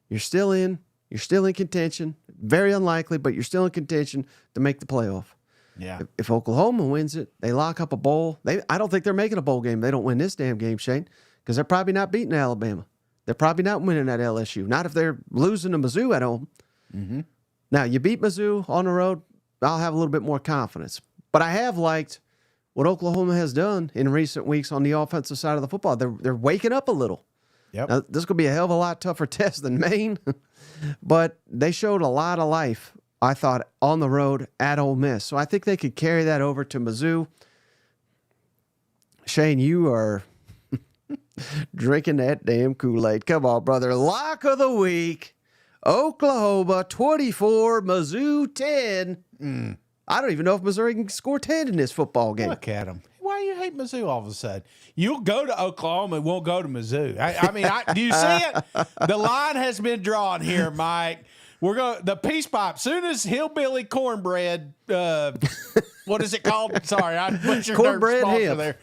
you're still in contention. Very unlikely, but you're still in contention to make the playoff. Yeah. If Oklahoma wins it, they lock up a bowl. I don't think they're making a bowl game. They don't win this damn game, Shane, because they're probably not beating Alabama. They're probably not winning at LSU. Not if they're losing to Mizzou at home. Mm-hmm. Now, you beat Mizzou on the road, I'll have a little bit more confidence. But I have liked what Oklahoma has done in recent weeks on the offensive side of the football. They're waking up a little. Yep. Now, this is going to be a hell of a lot tougher test than Maine, but they showed a lot of life, I thought, on the road at Ole Miss. So I think they could carry that over to Mizzou. Shane, you are drinking that damn Kool-Aid. Come on, brother. Lock of the week. Oklahoma 24, Mizzou 10. I don't even know if Missouri can score 10 in this football game. Look at them. Why do you hate Mizzou all of a sudden? You'll go to Oklahoma and won't go to Mizzou. I mean, do you see it? The line has been drawn here, Mike. We're going the peace pipe. Soon as hillbilly cornbread, what is it called? Sorry, I butchered Cornbread their sponsor hip. there.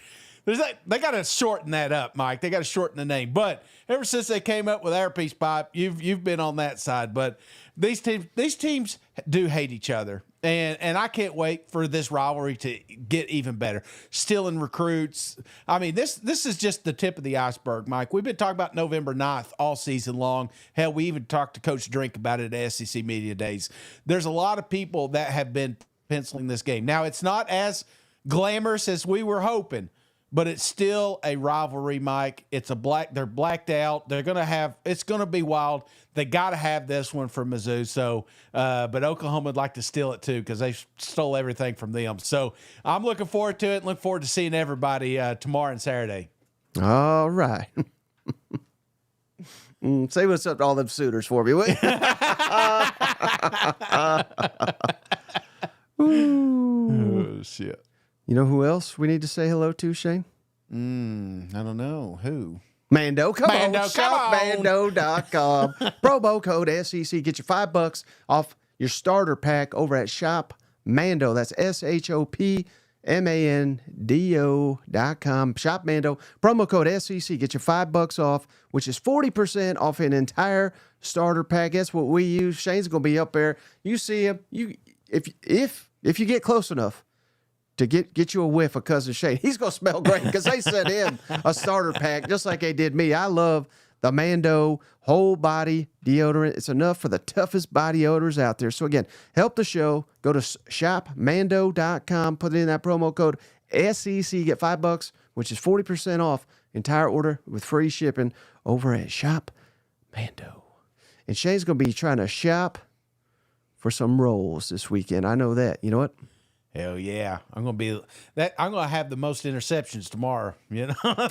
They got to shorten that up, Mike. They got to shorten the name. But ever since they came up with our peace pipe, you've been on that side. But these teams do hate each other, and I can't wait for this rivalry to get even better. Stealing recruits. I mean, this is just the tip of the iceberg, Mike. We've been talking about November 9th all season long. Hell, we even talked to Coach Drink about it at SEC Media Days. There's a lot of people that have been penciling this game. Now, it's not as glamorous as we were hoping, but it's still a rivalry, Mike. They're blacked out. It's going to be wild. They got to have this one for Mizzou. So, but Oklahoma would like to steal it too because they stole everything from them. So I'm looking forward to it and look forward to seeing everybody tomorrow and Saturday. All right. Say what's up to all them suitors for me, will you? Oh, shit. You know who else we need to say hello to, Shane? I don't know. Who? Mando, come Mando, on. come on. ShopMando.com. Promo code SEC. Get you $5 off your starter pack over at Shop Mando. That's ShopMando.com. Shop Mando. Promo code SEC. Get you $5 off, which is 40% off an entire starter pack. That's what we use. Shane's going to be up there. You see him. If you get close enough to get you a whiff of Cousin Shane, he's going to smell great because they sent him a starter pack just like they did me. I love the Mando whole body deodorant. It's enough for the toughest body odors out there. So again, help the show. Go to shopmando.com, put in that promo code SEC, get $5, which is 40% off entire order with free shipping over at Shop Mando. And Shane's going to be trying to shop for some rolls this weekend. I know that. You know what? Hell yeah. I'm gonna have the most interceptions tomorrow. You know what I'm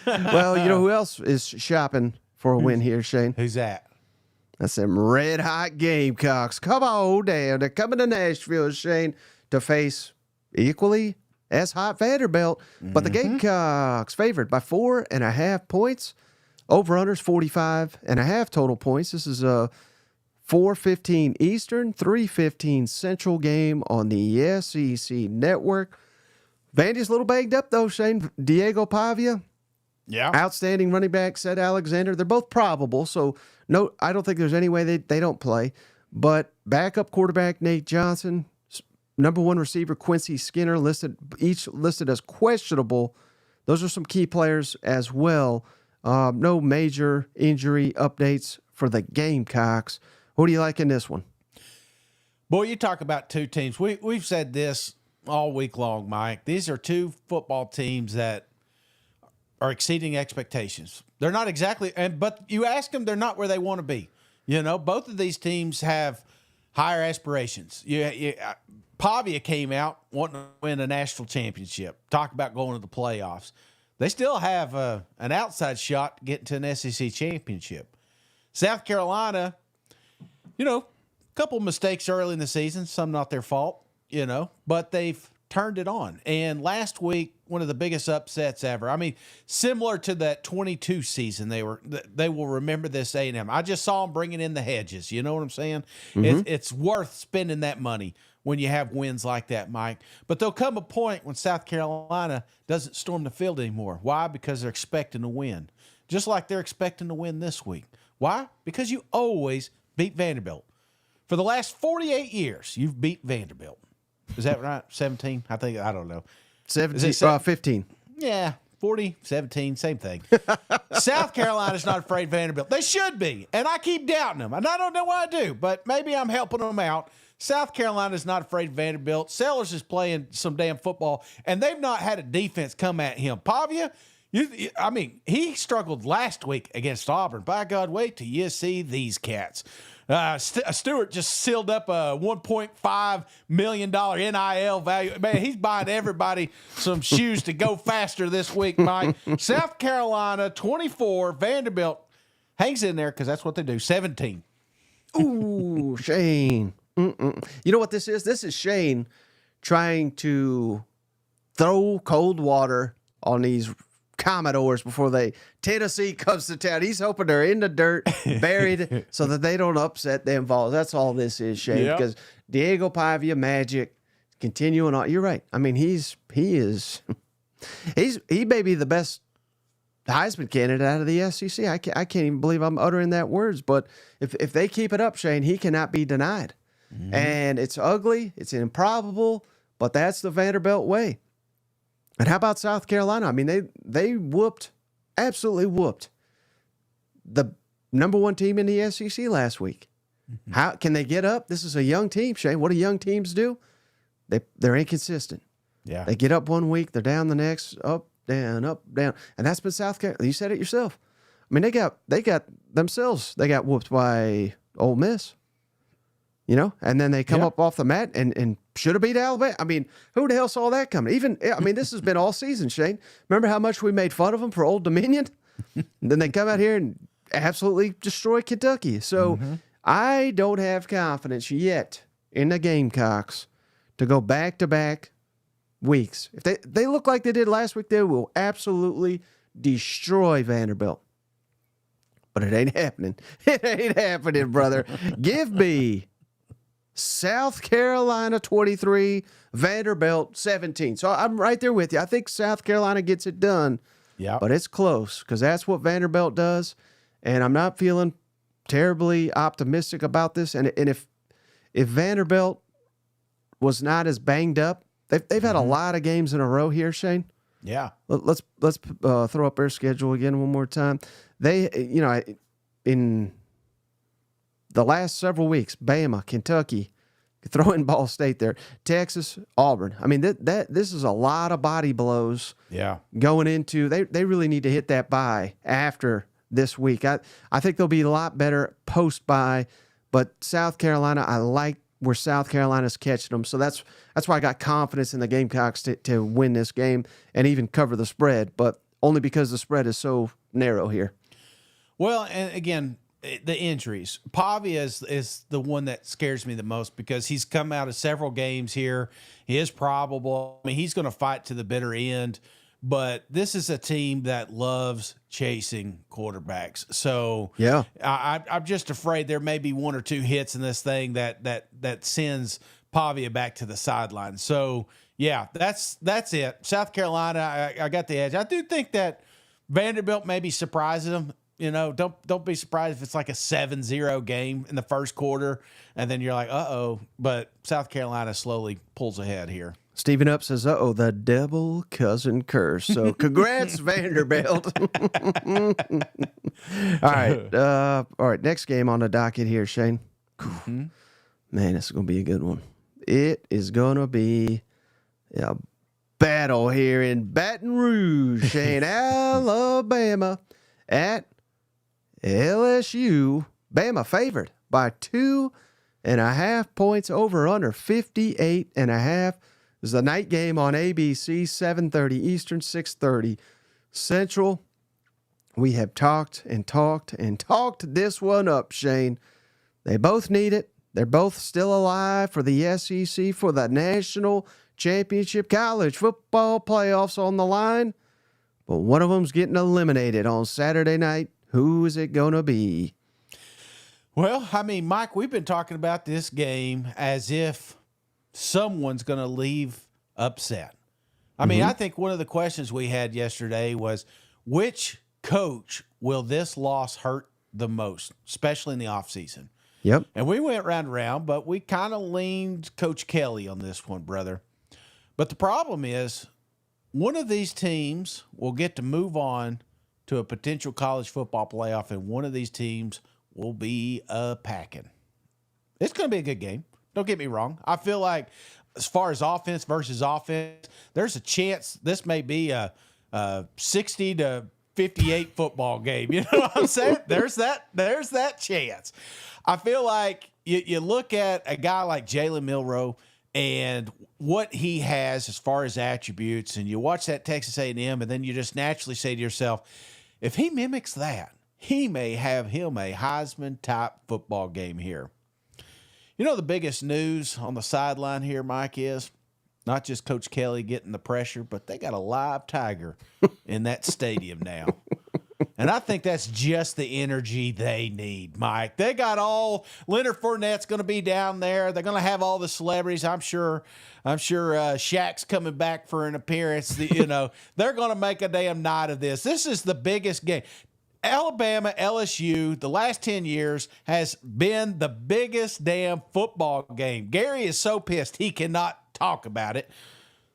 saying? Well, you know who else is shopping for a win here, Shane? Who's that? That's them red hot Gamecocks. Come on down. They're coming to Nashville, Shane, to face equally as hot Vanderbilt. But the Gamecocks favored by 4.5 points. Over-unders 45.5 total points. This is a 4:15 Eastern, 3:15 Central game on the SEC Network. Vandy's a little banged up, though, Shane. Diego Pavia, Yeah. outstanding running back, Seth Alexander. They're both probable, so no, I don't think there's any way they don't play. But backup quarterback Nate Johnson, number one receiver Quincy Skinner, each listed as questionable. Those are some key players as well. No major injury updates for the Gamecocks. Who do you like in this one? Boy, you talk about two teams. We've said this all week long, Mike. These are two football teams that are exceeding expectations. They're not exactly, but you ask them, they're not where they want to be. You know, both of these teams have higher aspirations. Pavia came out wanting to win a national championship. Talk about going to the playoffs. They still have an outside shot to get to an SEC championship. South Carolina, you know, a couple mistakes early in the season, some not their fault, you know, but they've turned it on. And last week, one of the biggest upsets ever. I mean, similar to that 22 season, they will remember this A&M. I just saw them bringing in the hedges. You know what I'm saying? It's worth spending that money when you have wins like that, Mike. But there'll come a point when South Carolina doesn't storm the field anymore. Why? Because they're expecting to win. Just like they're expecting to win this week. Why? Because you always beat Vanderbilt. For the last 48 years, you've beat Vanderbilt. Is that right? 17? I don't know. 15. Yeah, 40, 17, same thing. South Carolina's not afraid of Vanderbilt. They should be, and I keep doubting them, and I don't know why I do, but maybe I'm helping them out. South Carolina's not afraid of Vanderbilt. Sellers is playing some damn football, and they've not had a defense come at him. Pavia, he struggled last week against Auburn. By God, wait till you see these cats. Stewart just sealed up a $1.5 million NIL value. Man, he's buying everybody some shoes to go faster this week, Mike. South Carolina, 24. Vanderbilt hangs in there because that's what they do, 17. Ooh, Shane. You know what this is? This is Shane trying to throw cold water on these Commodores before Tennessee comes to town. He's hoping they're in the dirt, buried, so that they don't upset them Vols. That's all this is, Shane. Yep. Because Diego Pavia magic continuing on. You're right. I mean, he may be the best Heisman candidate out of the SEC. I can't even believe I'm uttering that words. But if they keep it up, Shane, he cannot be denied. Mm-hmm. And it's ugly. It's improbable. But that's the Vanderbilt way. And how about South Carolina? I mean, they absolutely whooped the number one team in the SEC last week. Mm-hmm. How can they get up? This is a young team, Shane. What do young teams do? They're inconsistent. Yeah. They get up one week, they're down the next, up, down, and that's been South Carolina. You said it yourself. I mean, they got whooped by Ole Miss. You know, and then they come up off the mat and should have beat Alabama. I mean, who the hell saw that coming? This has been all season, Shane. Remember how much we made fun of them for Old Dominion? And then they come out here and absolutely destroy Kentucky. So I don't have confidence yet in the Gamecocks to go back-to-back weeks. If they look like they did last week, they will absolutely destroy Vanderbilt. But it ain't happening. It ain't happening, brother. Give me South Carolina 23, Vanderbilt 17. So I'm right there with you. I think South Carolina gets it done. Yeah. But it's close because that's what Vanderbilt does. And I'm not feeling terribly optimistic about this. And if Vanderbilt was not as banged up, they've had a lot of games in a row here, Shane. Yeah. Let's throw up their schedule again one more time. They, in the last several weeks, Bama, Kentucky, throw in Ball State there, Texas, Auburn. I mean, this is a lot of body blows. Yeah. Going into, they really need to hit that bye after this week. I think they'll be a lot better post-bye, but South Carolina, I like where South Carolina's catching them. So that's why I got confidence in the Gamecocks to win this game and even cover the spread, but only because the spread is so narrow here. Well, and again, the injuries. Pavia is the one that scares me the most because he's come out of several games here. He is probable. I mean, he's going to fight to the bitter end, but this is a team that loves chasing quarterbacks. So yeah, I'm just afraid there may be one or two hits in this thing that sends Pavia back to the sideline. So yeah, that's it. South Carolina, I got the edge. I do think that Vanderbilt maybe surprises them. You know, don't be surprised if it's like a 7-0 game in the first quarter, and then you're like, uh-oh. But South Carolina slowly pulls ahead here. Stephen Up says, uh-oh, the devil cousin curse. So congrats, Vanderbilt. All right, next game on the docket here, Shane. Man, this is going to be a good one. It is going to be a battle here in Baton Rouge, Shane, Alabama at LSU. Bama favored by 2.5 points, over under 58.5. This is a night game on ABC, 7:30 Eastern, 6:30 Central. We have talked this one up, Shane. They both need it. They're both still alive for the SEC, for the national championship. College football playoffs on the line. But one of them's getting eliminated on Saturday night. Who is it going to be? Well, I mean, Mike, we've been talking about this game as if someone's going to leave upset. I mean, I think one of the questions we had yesterday was, which coach will this loss hurt the most, especially in the offseason? Yep. And we went round and round, but we kind of leaned Coach Kelly on this one, brother. But the problem is, one of these teams will get to move on to a potential college football playoff, and one of these teams will be packing. It's going to be a good game. Don't get me wrong. I feel like as far as offense versus offense, there's a chance this may be a 60-58 football game. You know what I'm saying? There's that chance. I feel like you look at a guy like Jalen Milroe and what he has as far as attributes, and you watch that Texas A&M, and then you just naturally say to yourself, if he mimics that, he may have him a Heisman-type football game here. You know, the biggest news on the sideline here, Mike, is not just Coach Kelly getting the pressure, but they got a live tiger in that stadium now. And I think that's just the energy they need, Mike. They got all Leonard Fournette's going to be down there. They're going to have all the celebrities. I'm sure Shaq's coming back for an appearance. They're going to make a damn night of this. This is the biggest game. Alabama, LSU, the last 10 years has been the biggest damn football game. Gary is so pissed he cannot talk about it.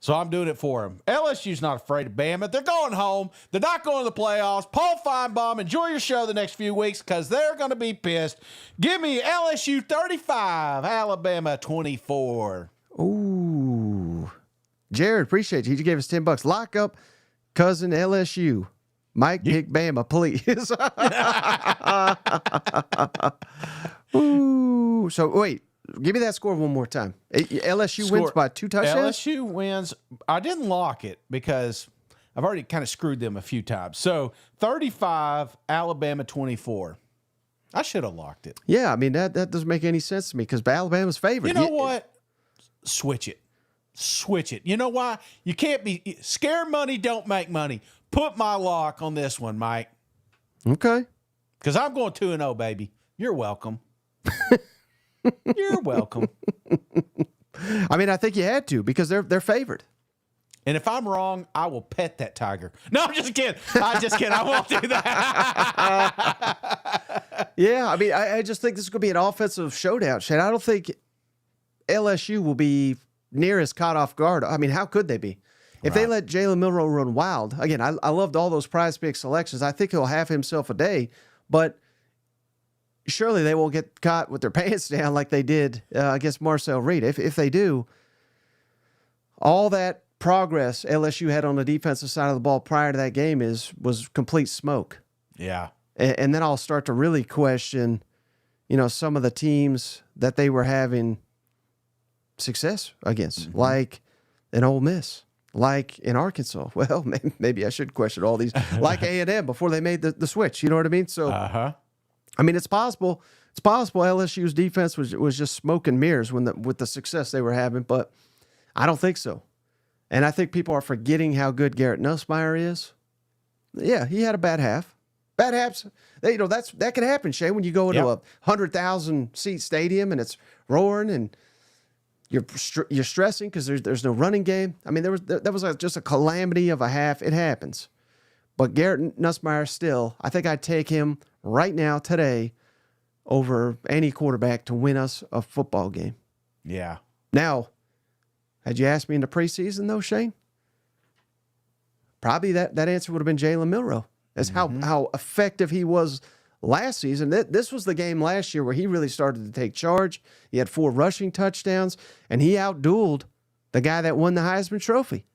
So I'm doing it for him. LSU's not afraid of Bama. They're going home. They're not going to the playoffs. Paul Feinbaum, enjoy your show the next few weeks because they're going to be pissed. Give me LSU 35, Alabama 24. Ooh. Jared, appreciate you. He gave us $10. Lock up cousin LSU. Mike, pick Bama, please. Ooh. So, wait. Give me that score one more time. LSU wins by 2 touchdowns? LSU wins. I didn't lock it because I've already kind of screwed them a few times. So 35, Alabama 24. I should have locked it. Yeah, I mean, that doesn't make any sense to me because Alabama's favored. You know what? Switch it. Switch it. You know why? You can't be – scare money don't make money. Put my lock on this one, Mike. Okay. Because I'm going 2-0, baby. You're welcome. You're welcome. I mean, I think you had to because they're favored. And if I'm wrong, I will pet that tiger. No, I'm just kidding. I won't do that. Yeah, I mean, I just think this is going to be an offensive showdown, Shane. I don't think LSU will be near as caught off guard. I mean, how could they be? If they let Jalen Milroe run wild, again, I loved all those PrizePicks selections. I think he'll have himself a day, but surely they won't get caught with their pants down like they did against Marcel Reed. If they do, all that progress LSU had on the defensive side of the ball prior to that game was complete smoke. Yeah. And then I'll start to really question some of the teams that they were having success against, like in Ole Miss, like in Arkansas. Well, maybe I should question all these, like A&M before they made the switch. You know what I mean? So, I mean, it's possible. It's possible LSU's defense was just smoke and mirrors with the success they were having, but I don't think so. And I think people are forgetting how good Garrett Nussmeier is. Yeah, he had a bad half. Bad halves, that can happen, Shane, when you go into a 100,000 seat stadium and it's roaring and you're stressing because there's no running game. I mean, that was just a calamity of a half. It happens. But Garrett Nussmeier still, I think I'd take him right now, today, over any quarterback to win us a football game. Yeah. Now, had you asked me in the preseason, though, Shane, probably that answer would have been Jalen Milroe, as how effective he was last season. This was the game last year where he really started to take charge. He had 4 rushing touchdowns, and he outdueled the guy that won the Heisman Trophy.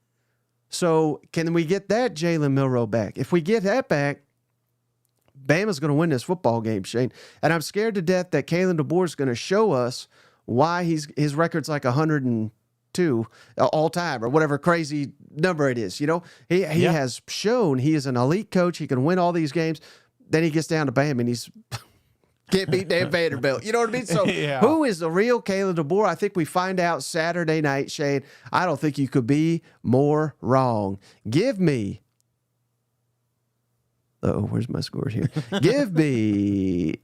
So can we get that Jalen Milroe back? If we get that back, Bama's going to win this football game, Shane. And I'm scared to death that Kalen DeBoer is going to show us why his record's like 102 all time or whatever crazy number it is. He has shown he is an elite coach. He can win all these games. Then he gets down to Bama and he's can't beat damn Vanderbilt. You know what I mean? So who is the real Kalen DeBoer? I think we find out Saturday night, Shane. I don't think you could be more wrong. Give me. Oh, where's my scores here? Give me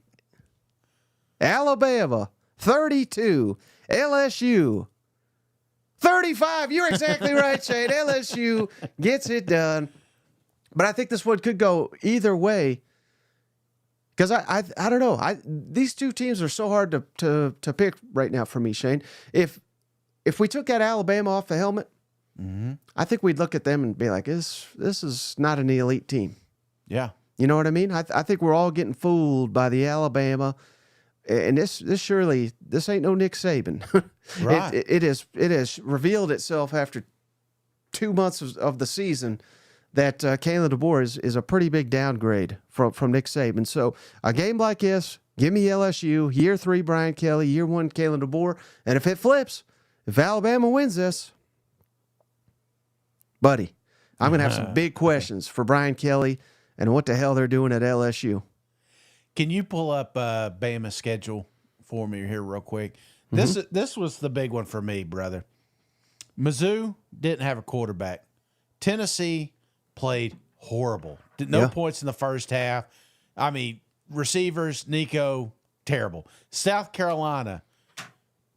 Alabama 32, LSU 35. You're exactly right, Shane. LSU gets it done. But I think this one could go either way. Because I don't know. These two teams are so hard to pick right now for me, Shane. If we took that Alabama off the helmet, I think we'd look at them and be like, this is not an elite team. Yeah. You know what I mean? I think we're all getting fooled by the Alabama. And this ain't no Nick Saban. Right. It has revealed itself after 2 months of the season that Kalen DeBoer is a pretty big downgrade from Nick Saban. So a game like this, give me LSU, year 3 Brian Kelly, year 1 Kalen DeBoer, and if it flips, if Alabama wins this, buddy, I'm going to have some big questions for Brian Kelly and what the hell they're doing at LSU. Can you pull up Bama's schedule for me here real quick? This was the big one for me, brother. Mizzou didn't have a quarterback. Tennessee played horrible. No points in the first half. I mean, receivers, Nico, terrible. South Carolina,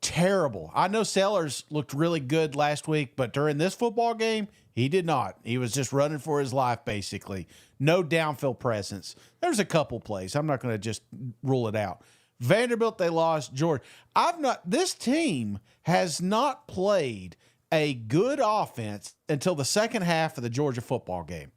terrible. I know Sellers looked really good last week, but during this football game, he did not. He was just running for his life, basically. No downfield presence. There's a couple plays. I'm not going to just rule it out. Vanderbilt, they lost. Georgia. This team has not played a good offense until the second half of the Georgia football game.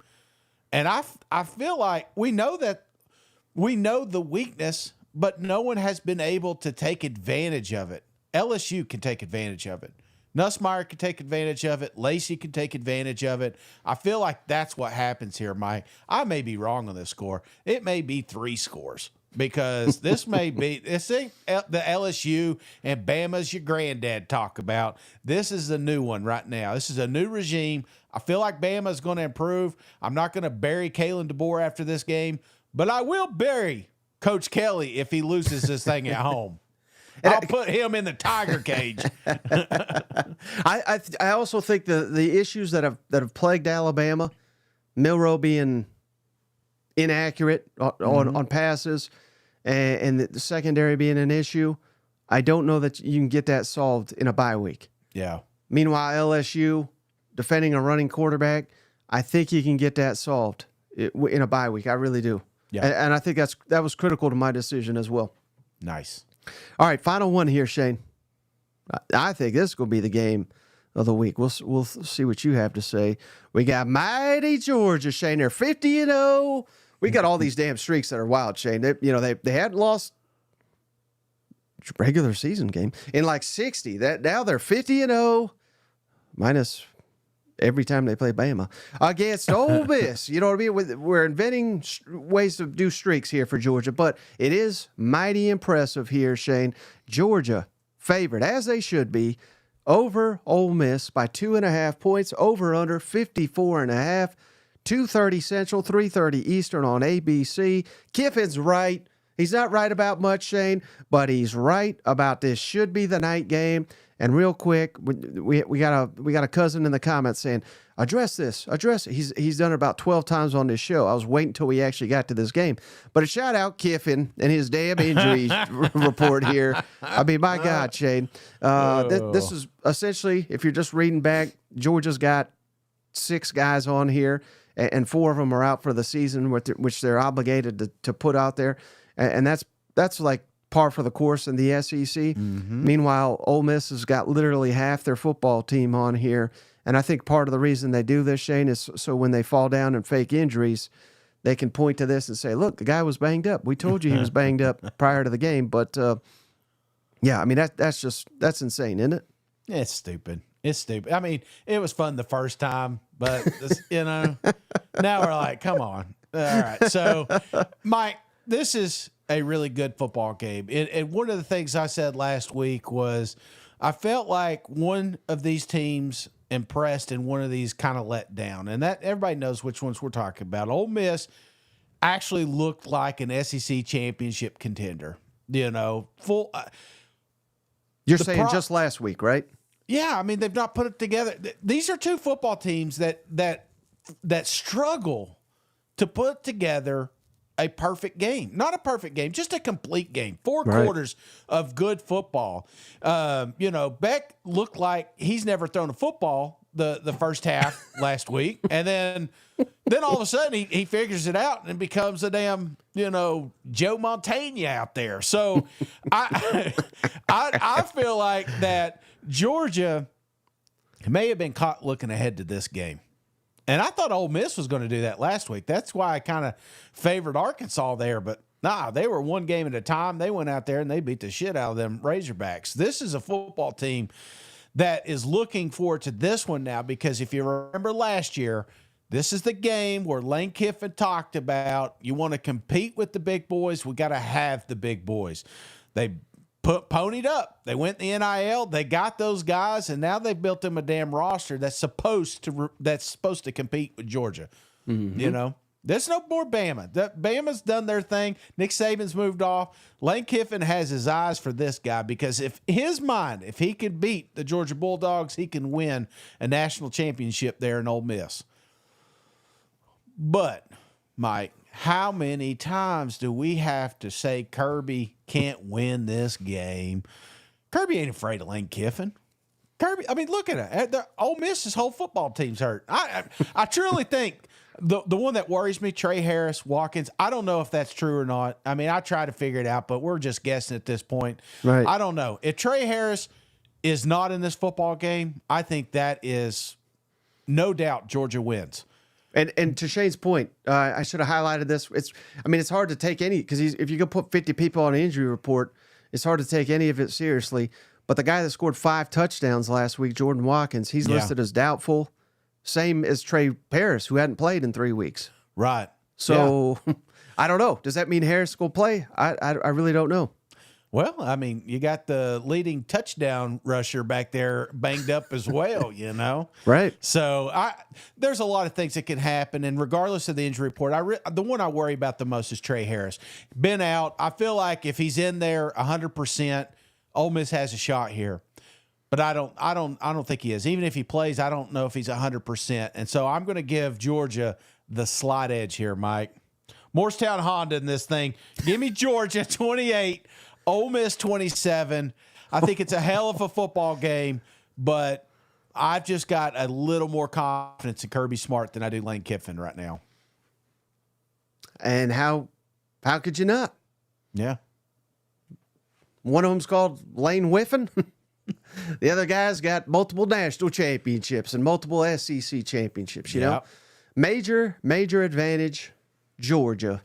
And I feel like we know the weakness, but no one has been able to take advantage of it. LSU can take advantage of it. Nussmeier can take advantage of it. Lacey can take advantage of it. I feel like that's what happens here, Mike. I may be wrong on this score. It may be 3 scores because this may be this ain't the LSU and Bama's your granddad talk about. This is the new one right now. This is a new regime. I feel like Bama's going to improve. I'm not going to bury Kalen DeBoer after this game, but I will bury Coach Kelly if he loses this thing at home. I'll put him in the tiger cage. I also think the issues that have plagued Alabama, Milroe being inaccurate on passes, and the secondary being an issue, I don't know that you can get that solved in a bye week. Yeah. Meanwhile, LSU defending a running quarterback, I think you can get that solved in a bye week. I really do. Yeah. And I think that was critical to my decision as well. Nice. All right, final one here, Shane. I think this is going to be the game of the week. We'll see what you have to say. We got mighty Georgia, Shane. They're 50-0. We got all these damn streaks that are wild, Shane. They hadn't lost regular season game in like 60. Now they're 50-0 minus every time they play Bama against Ole Miss. You know what I mean? We're inventing ways to do streaks here for Georgia, but it is mighty impressive here, Shane. Georgia favored, as they should be, over Ole Miss by 2.5 points, over under 54.5. 2:30 Central, 3:30 Eastern on ABC. Kiffin's right. He's not right about much, Shane, but he's right about this should be the night game. And real quick, we got a cousin in the comments saying, address it. He's done it about 12 times on this show. I was waiting until we actually got to this game. But a shout out Kiffin and his damn injury report here. I mean, my God, Shane. This is essentially, if you're just reading back, Georgia's got 6 guys on here, and 4 of them are out for the season, which they're obligated to put out there. And that's like par for the course in the SEC. Mm-hmm. Meanwhile, Ole Miss has got literally half their football team on here. And I think part of the reason they do this, Shane, is so when they fall down and fake injuries, they can point to this and say, look, the guy was banged up. We told you he was banged up prior to the game. But, yeah, I mean, that's insane, isn't it? It's stupid. It's stupid. I mean, it was fun the first time, but, now we're like, come on. All right. So, Mike, this is a really good football game. And one of the things I said last week was I felt like one of these teams impressed and one of these kind of let down. And that everybody knows which ones we're talking about. Ole Miss actually looked like an SEC championship contender. Full. You're saying just last week, right? Yeah, I mean, they've not put it together. These are 2 football teams that struggle to put together a perfect game. Not a perfect game, just a complete game. 4 quarters of good football. Beck looked like he's never thrown a football the first half last week. And then all of a sudden he figures it out and becomes a damn, Joe Montana out there. So I feel like that Georgia may have been caught looking ahead to this game. And I thought Ole Miss was going to do that last week. That's why I kind of favored Arkansas there. But they were 1 game at a time. They went out there and they beat the shit out of them Razorbacks. This is a football team that is looking forward to this one now, because if you remember last year, this is the game where Lane Kiffin talked about you want to compete with the big boys. We got to have the big boys. They ponied up. They went in the NIL. They got those guys, and now they've built them a damn roster that's supposed to compete with Georgia. Mm-hmm. There's no more Bama. Bama's done their thing. Nick Saban's moved off. Lane Kiffin has his eyes for this guy, because if he could beat the Georgia Bulldogs, he can win a national championship there in Ole Miss. But, Mike, how many times do we have to say Kirby can't win this game? Kirby ain't afraid of Lane Kiffin. Kirby, I mean, look at it. Ole Miss's whole football team's hurt. I truly think the one that worries me, Trey Harris, Watkins, I don't know if that's true or not. I mean, I try to figure it out, but we're just guessing at this point. Right. I don't know. If Trey Harris is not in this football game, I think that is no doubt Georgia wins. And to Shane's point, I should have highlighted this. It's hard to take any, because if you go put 50 people on an injury report, it's hard to take any of it seriously. But the guy that scored 5 touchdowns last week, Jordan Watkins, he's listed as doubtful. Same as Trey Harris, who hadn't played in 3 weeks. Right. So I don't know. Does that mean Harris will play? I really don't know. Well, I mean, you got the leading touchdown rusher back there banged up as well, Right. So there's a lot of things that can happen, and regardless of the injury report, the one I worry about the most is Trey Harris. Been out. I feel like if he's in there 100%, Ole Miss has a shot here. But I don't think he is. Even if he plays, I don't know if he's 100%. And so I'm going to give Georgia the slight edge here, Mike. Morristown Honda in this thing. Give me Georgia 28. Ole Miss 27. I think it's a hell of a football game, but I've just got a little more confidence in Kirby Smart than I do Lane Kiffin right now. And how could you not? Yeah. One of them's called Lane Whiffen. The other guy's got multiple national championships and multiple SEC championships, you know? Major advantage, Georgia,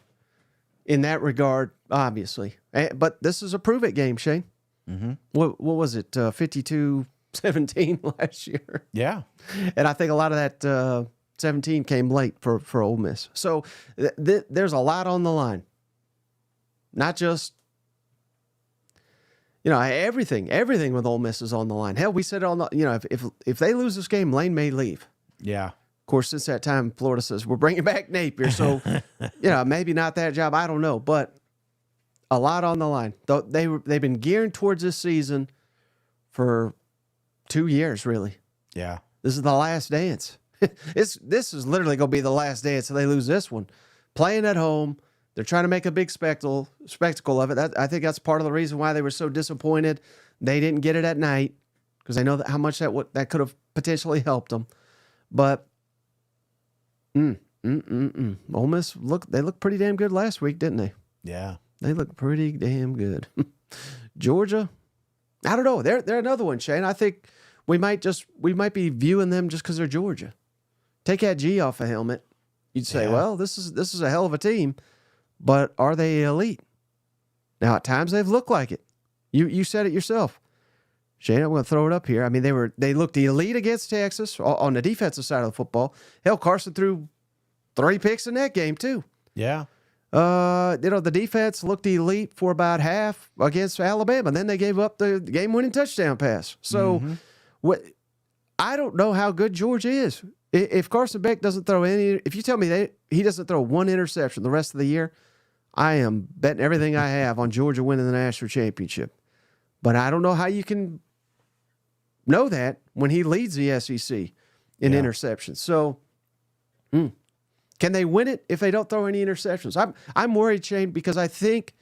in that regard, obviously. But this is a prove-it game, Shane. Mm-hmm. What was it, 52-14 17 last year. Yeah. And I think a lot of that 17 came late for Ole Miss. So there's a lot on the line. Not just, everything with Ole Miss is on the line. Hell, we said it on the, if they lose this game, Lane may leave. Yeah. Of course, since that time, Florida says, we're bringing back Napier. So, maybe not that job. I don't know. But a lot on the line. They've been gearing towards this season for 2 years, really. Yeah. This is the last dance. This is literally going to be the last dance if they lose this one. Playing at home, they're trying to make a big spectacle of it. I think that's part of the reason why they were so disappointed they didn't get it at night, because they know how much that could have potentially helped them. But Ole Miss they looked pretty damn good last week, didn't they? Yeah, they looked pretty damn good. Georgia, I don't know. They're another one, Shane. I think we might be viewing them just because they're Georgia. Take that G off a helmet, you'd say, well, this is a hell of a team, but are they elite? Now at times they've looked like it. You said it yourself, Shane. I'm going to throw it up here. I mean, they looked elite against Texas on the defensive side of the football. Hell, Carson threw 3 picks in that game too. Yeah. The defense looked elite for about half against Alabama, and then they gave up the game-winning touchdown pass. So, I don't know how good Georgia is. If Carson Beck doesn't throw if you tell me he doesn't throw 1 interception the rest of the year, I am betting everything I have on Georgia winning the national championship. But I don't know how you can know that when he leads the SEC in interceptions. So, can they win it if they don't throw any interceptions? I'm worried, Shane, because I think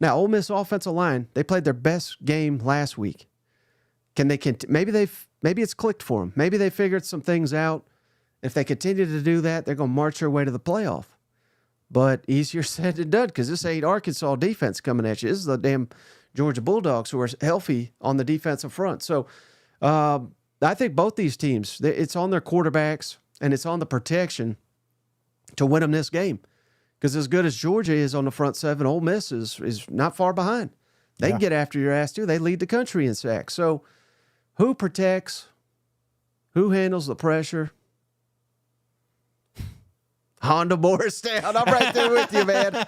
now Ole Miss offensive line, they played their best game last week. Can they maybe it's clicked for them. Maybe they figured some things out. If they continue to do that, they're going to march their way to the playoff. But easier said than done, because this ain't Arkansas defense coming at you. This is the damn Georgia Bulldogs who are healthy on the defensive front. So I think both these teams, it's on their quarterbacks and it's on the protection to win them this game. Because as good as Georgia is on the front seven, Ole Miss is not far behind. They can get after your ass too. They lead the country in sacks. So who protects? Who handles the pressure? Honda Morristown. I'm right there with you, man.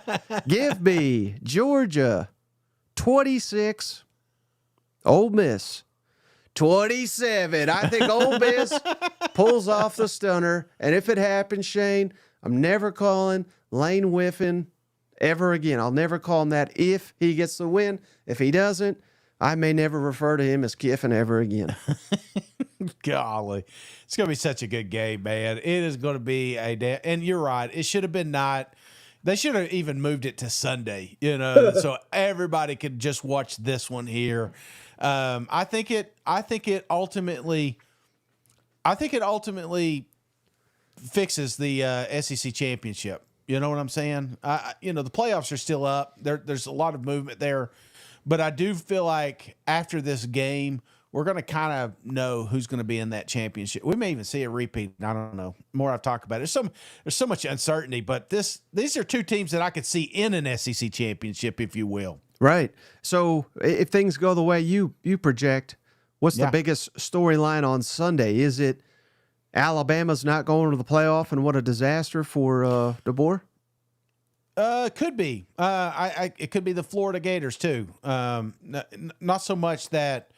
Give me Georgia 26, Ole Miss 27. I think Ole Miss pulls off the stunner. And if it happens, Shane, I'm never calling Lane Whiffen ever again. I'll never call him that if he gets the win. If he doesn't, I may never refer to him as Kiffin ever again. Golly. It's going to be such a good game, man. It is going to be and you're right. It should have been they should have even moved it to Sunday, so everybody could just watch this one here. I think it ultimately fixes the SEC championship. You know what I'm saying? The playoffs are still up. There's a lot of movement there. But I do feel like after this game, we're going to kind of know who's going to be in that championship. We may even see a repeat. I don't know. The more I've talked about it, there's so much uncertainty. But these are 2 teams that I could see in an SEC championship, if you will. Right. So if things go the way you project, what's the biggest storyline on Sunday? Is it Alabama's not going to the playoff, and what a disaster for DeBoer? Could be. It could be the Florida Gators too. Not so much that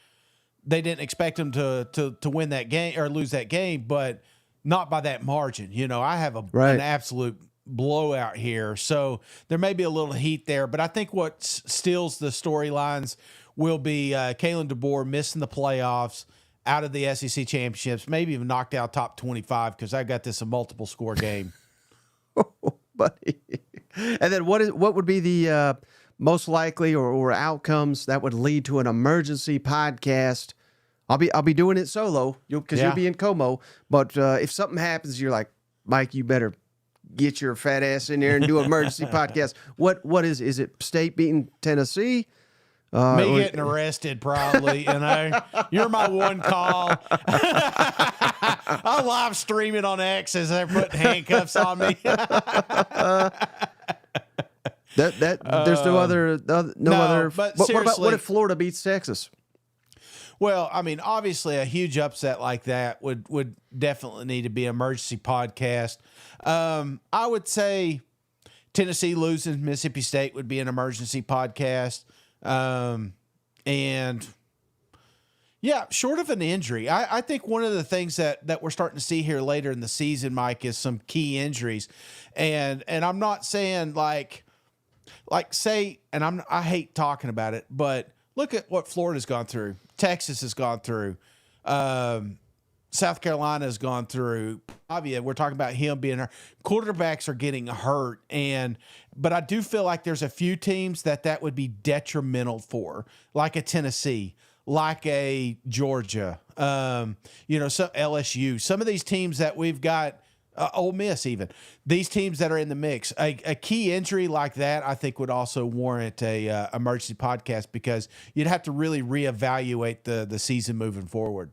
they didn't expect them to win that game or lose that game, but not by that margin. I have an absolute blowout here, so there may be a little heat there. But I think what steals the storylines will be Kalen DeBoer missing the playoffs, out of the SEC championships, maybe even knocked out top 25, because I got this a multiple score game. Buddy. And then what would be the most likely or outcomes that would lead to an emergency podcast? I'll be doing it solo because you'll be in Como. But if something happens, you're like, Mike, you better get your fat ass in there and do an emergency podcast. What is it? State beating Tennessee? Me getting arrested, probably. You're my one call. I'll live stream it on X as they're putting handcuffs on me. There's no other. But what if Florida beats Texas? Well, I mean, obviously, a huge upset like that would definitely need to be an emergency podcast. I would say Tennessee losing Mississippi State would be an emergency podcast. And yeah, short of an injury, I think one of the things that we're starting to see here later in the season, Mike, is some key injuries. And I'm not saying like say, and I hate talking about it, but look at what Florida's gone through. Texas has gone through. South Carolina has gone through. Obviously, we're talking about him being hurt. Quarterbacks are getting hurt, but I do feel like there's a few teams that would be detrimental for, like a Tennessee, like a Georgia, some LSU. Some of these teams that we've got, Ole Miss even. These teams that are in the mix. A key injury like that, I think, would also warrant a emergency podcast because you'd have to really reevaluate the season moving forward.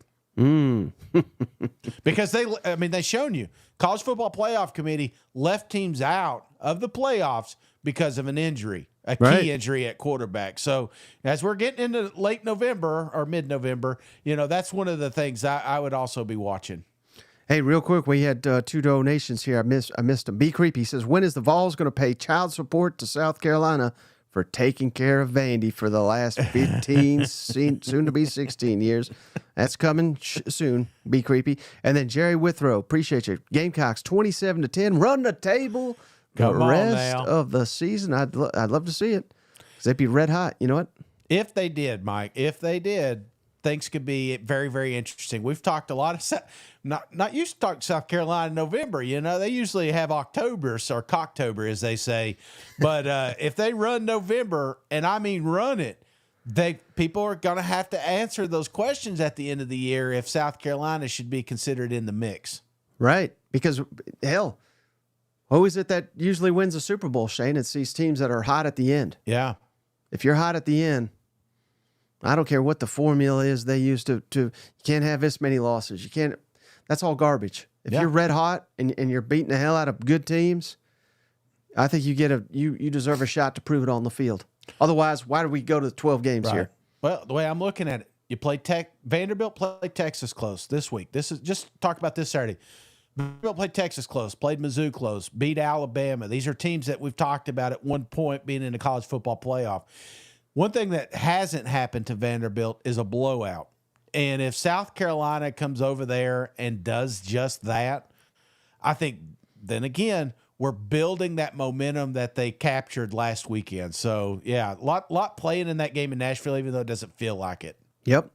Because they've shown you. College Football Playoff Committee left teams out of the playoffs because of an injury, a key injury at quarterback. So as we're getting into late November or mid-November, that's one of the things I would also be watching. Hey, real quick, we had 2 donations here. I missed them. Be Creepy says, when is the Vols going to pay child support to South Carolina for taking care of Vandy for the last 15, soon to be 16 years? That's coming soon. Be Creepy. And then Jerry Withrow, appreciate you. Gamecocks 27-10, run the table the rest of the season. I'd love to see it because they'd be red hot. You know what? If they did, Mike, things could be very, very interesting. We've talked a lot of not used to talk South Carolina in November. They usually have October or Cocktober, as they say. But if they run November, and I mean run it, people are going to have to answer those questions at the end of the year if South Carolina should be considered in the mix. Right, because hell, who is it that usually wins the Super Bowl, Shane? It's these teams that are hot at the end. Yeah. If you're hot at the end, I don't care what the formula is they use to you can't have this many losses. You can't. That's all garbage. If you're red hot and you're beating the hell out of good teams, I think you deserve a shot to prove it on the field. Otherwise, why do we go to the 12 games here? Well, the way I'm looking at it, you play Vanderbilt played Texas close this week. This is just talk about this Saturday. Vanderbilt played Texas close, played Mizzou close, beat Alabama. These are teams that we've talked about at one point being in the college football playoff. One thing that hasn't happened to Vanderbilt is a blowout. And if South Carolina comes over there and does just that, I think then again, we're building that momentum that they captured last weekend. So, yeah, a lot playing in that game in Nashville, even though it doesn't feel like it. Yep.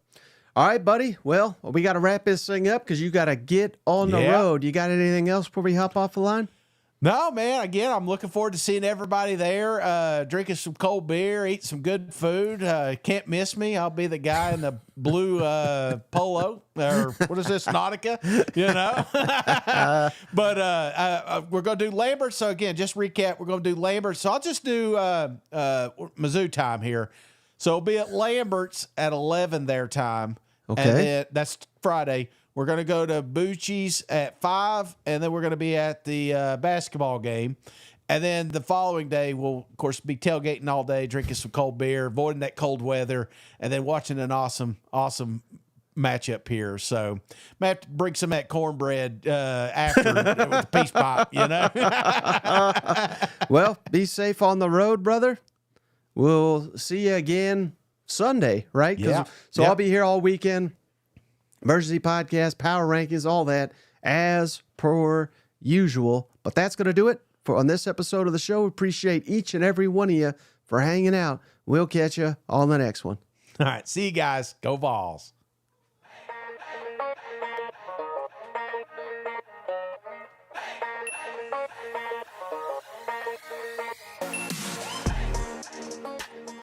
All right, buddy. Well, we got to wrap this thing up because you got to get on the road. You got anything else before we hop off the line? No, man. Again, I'm looking forward to seeing everybody there, drinking some cold beer, eating some good food. Can't miss me. I'll be the guy in the blue polo, or what is this, Nautica? But we're going to do Lambert. So, again, just recap, we're going to do Lambert. So I'll just do Mizzou time here. So it'll be at Lambert's at 11 their time. Okay. And then, that's Friday. We're going to go to Bucci's at 5, and then we're going to be at the basketball game. And then the following day, we'll, of course, be tailgating all day, drinking some cold beer, avoiding that cold weather, and then watching an awesome matchup here. So I have to bring some of that cornbread after with the peace pipe, Well, be safe on the road, brother. We'll see you again Sunday, right? Yeah. So I'll be here all weekend. Emergency podcast, power rankings, all that, as per usual. But that's going to do it on this episode of the show. Appreciate each and every one of you for hanging out. We'll catch you on the next one. All right. See you guys. Go Vols.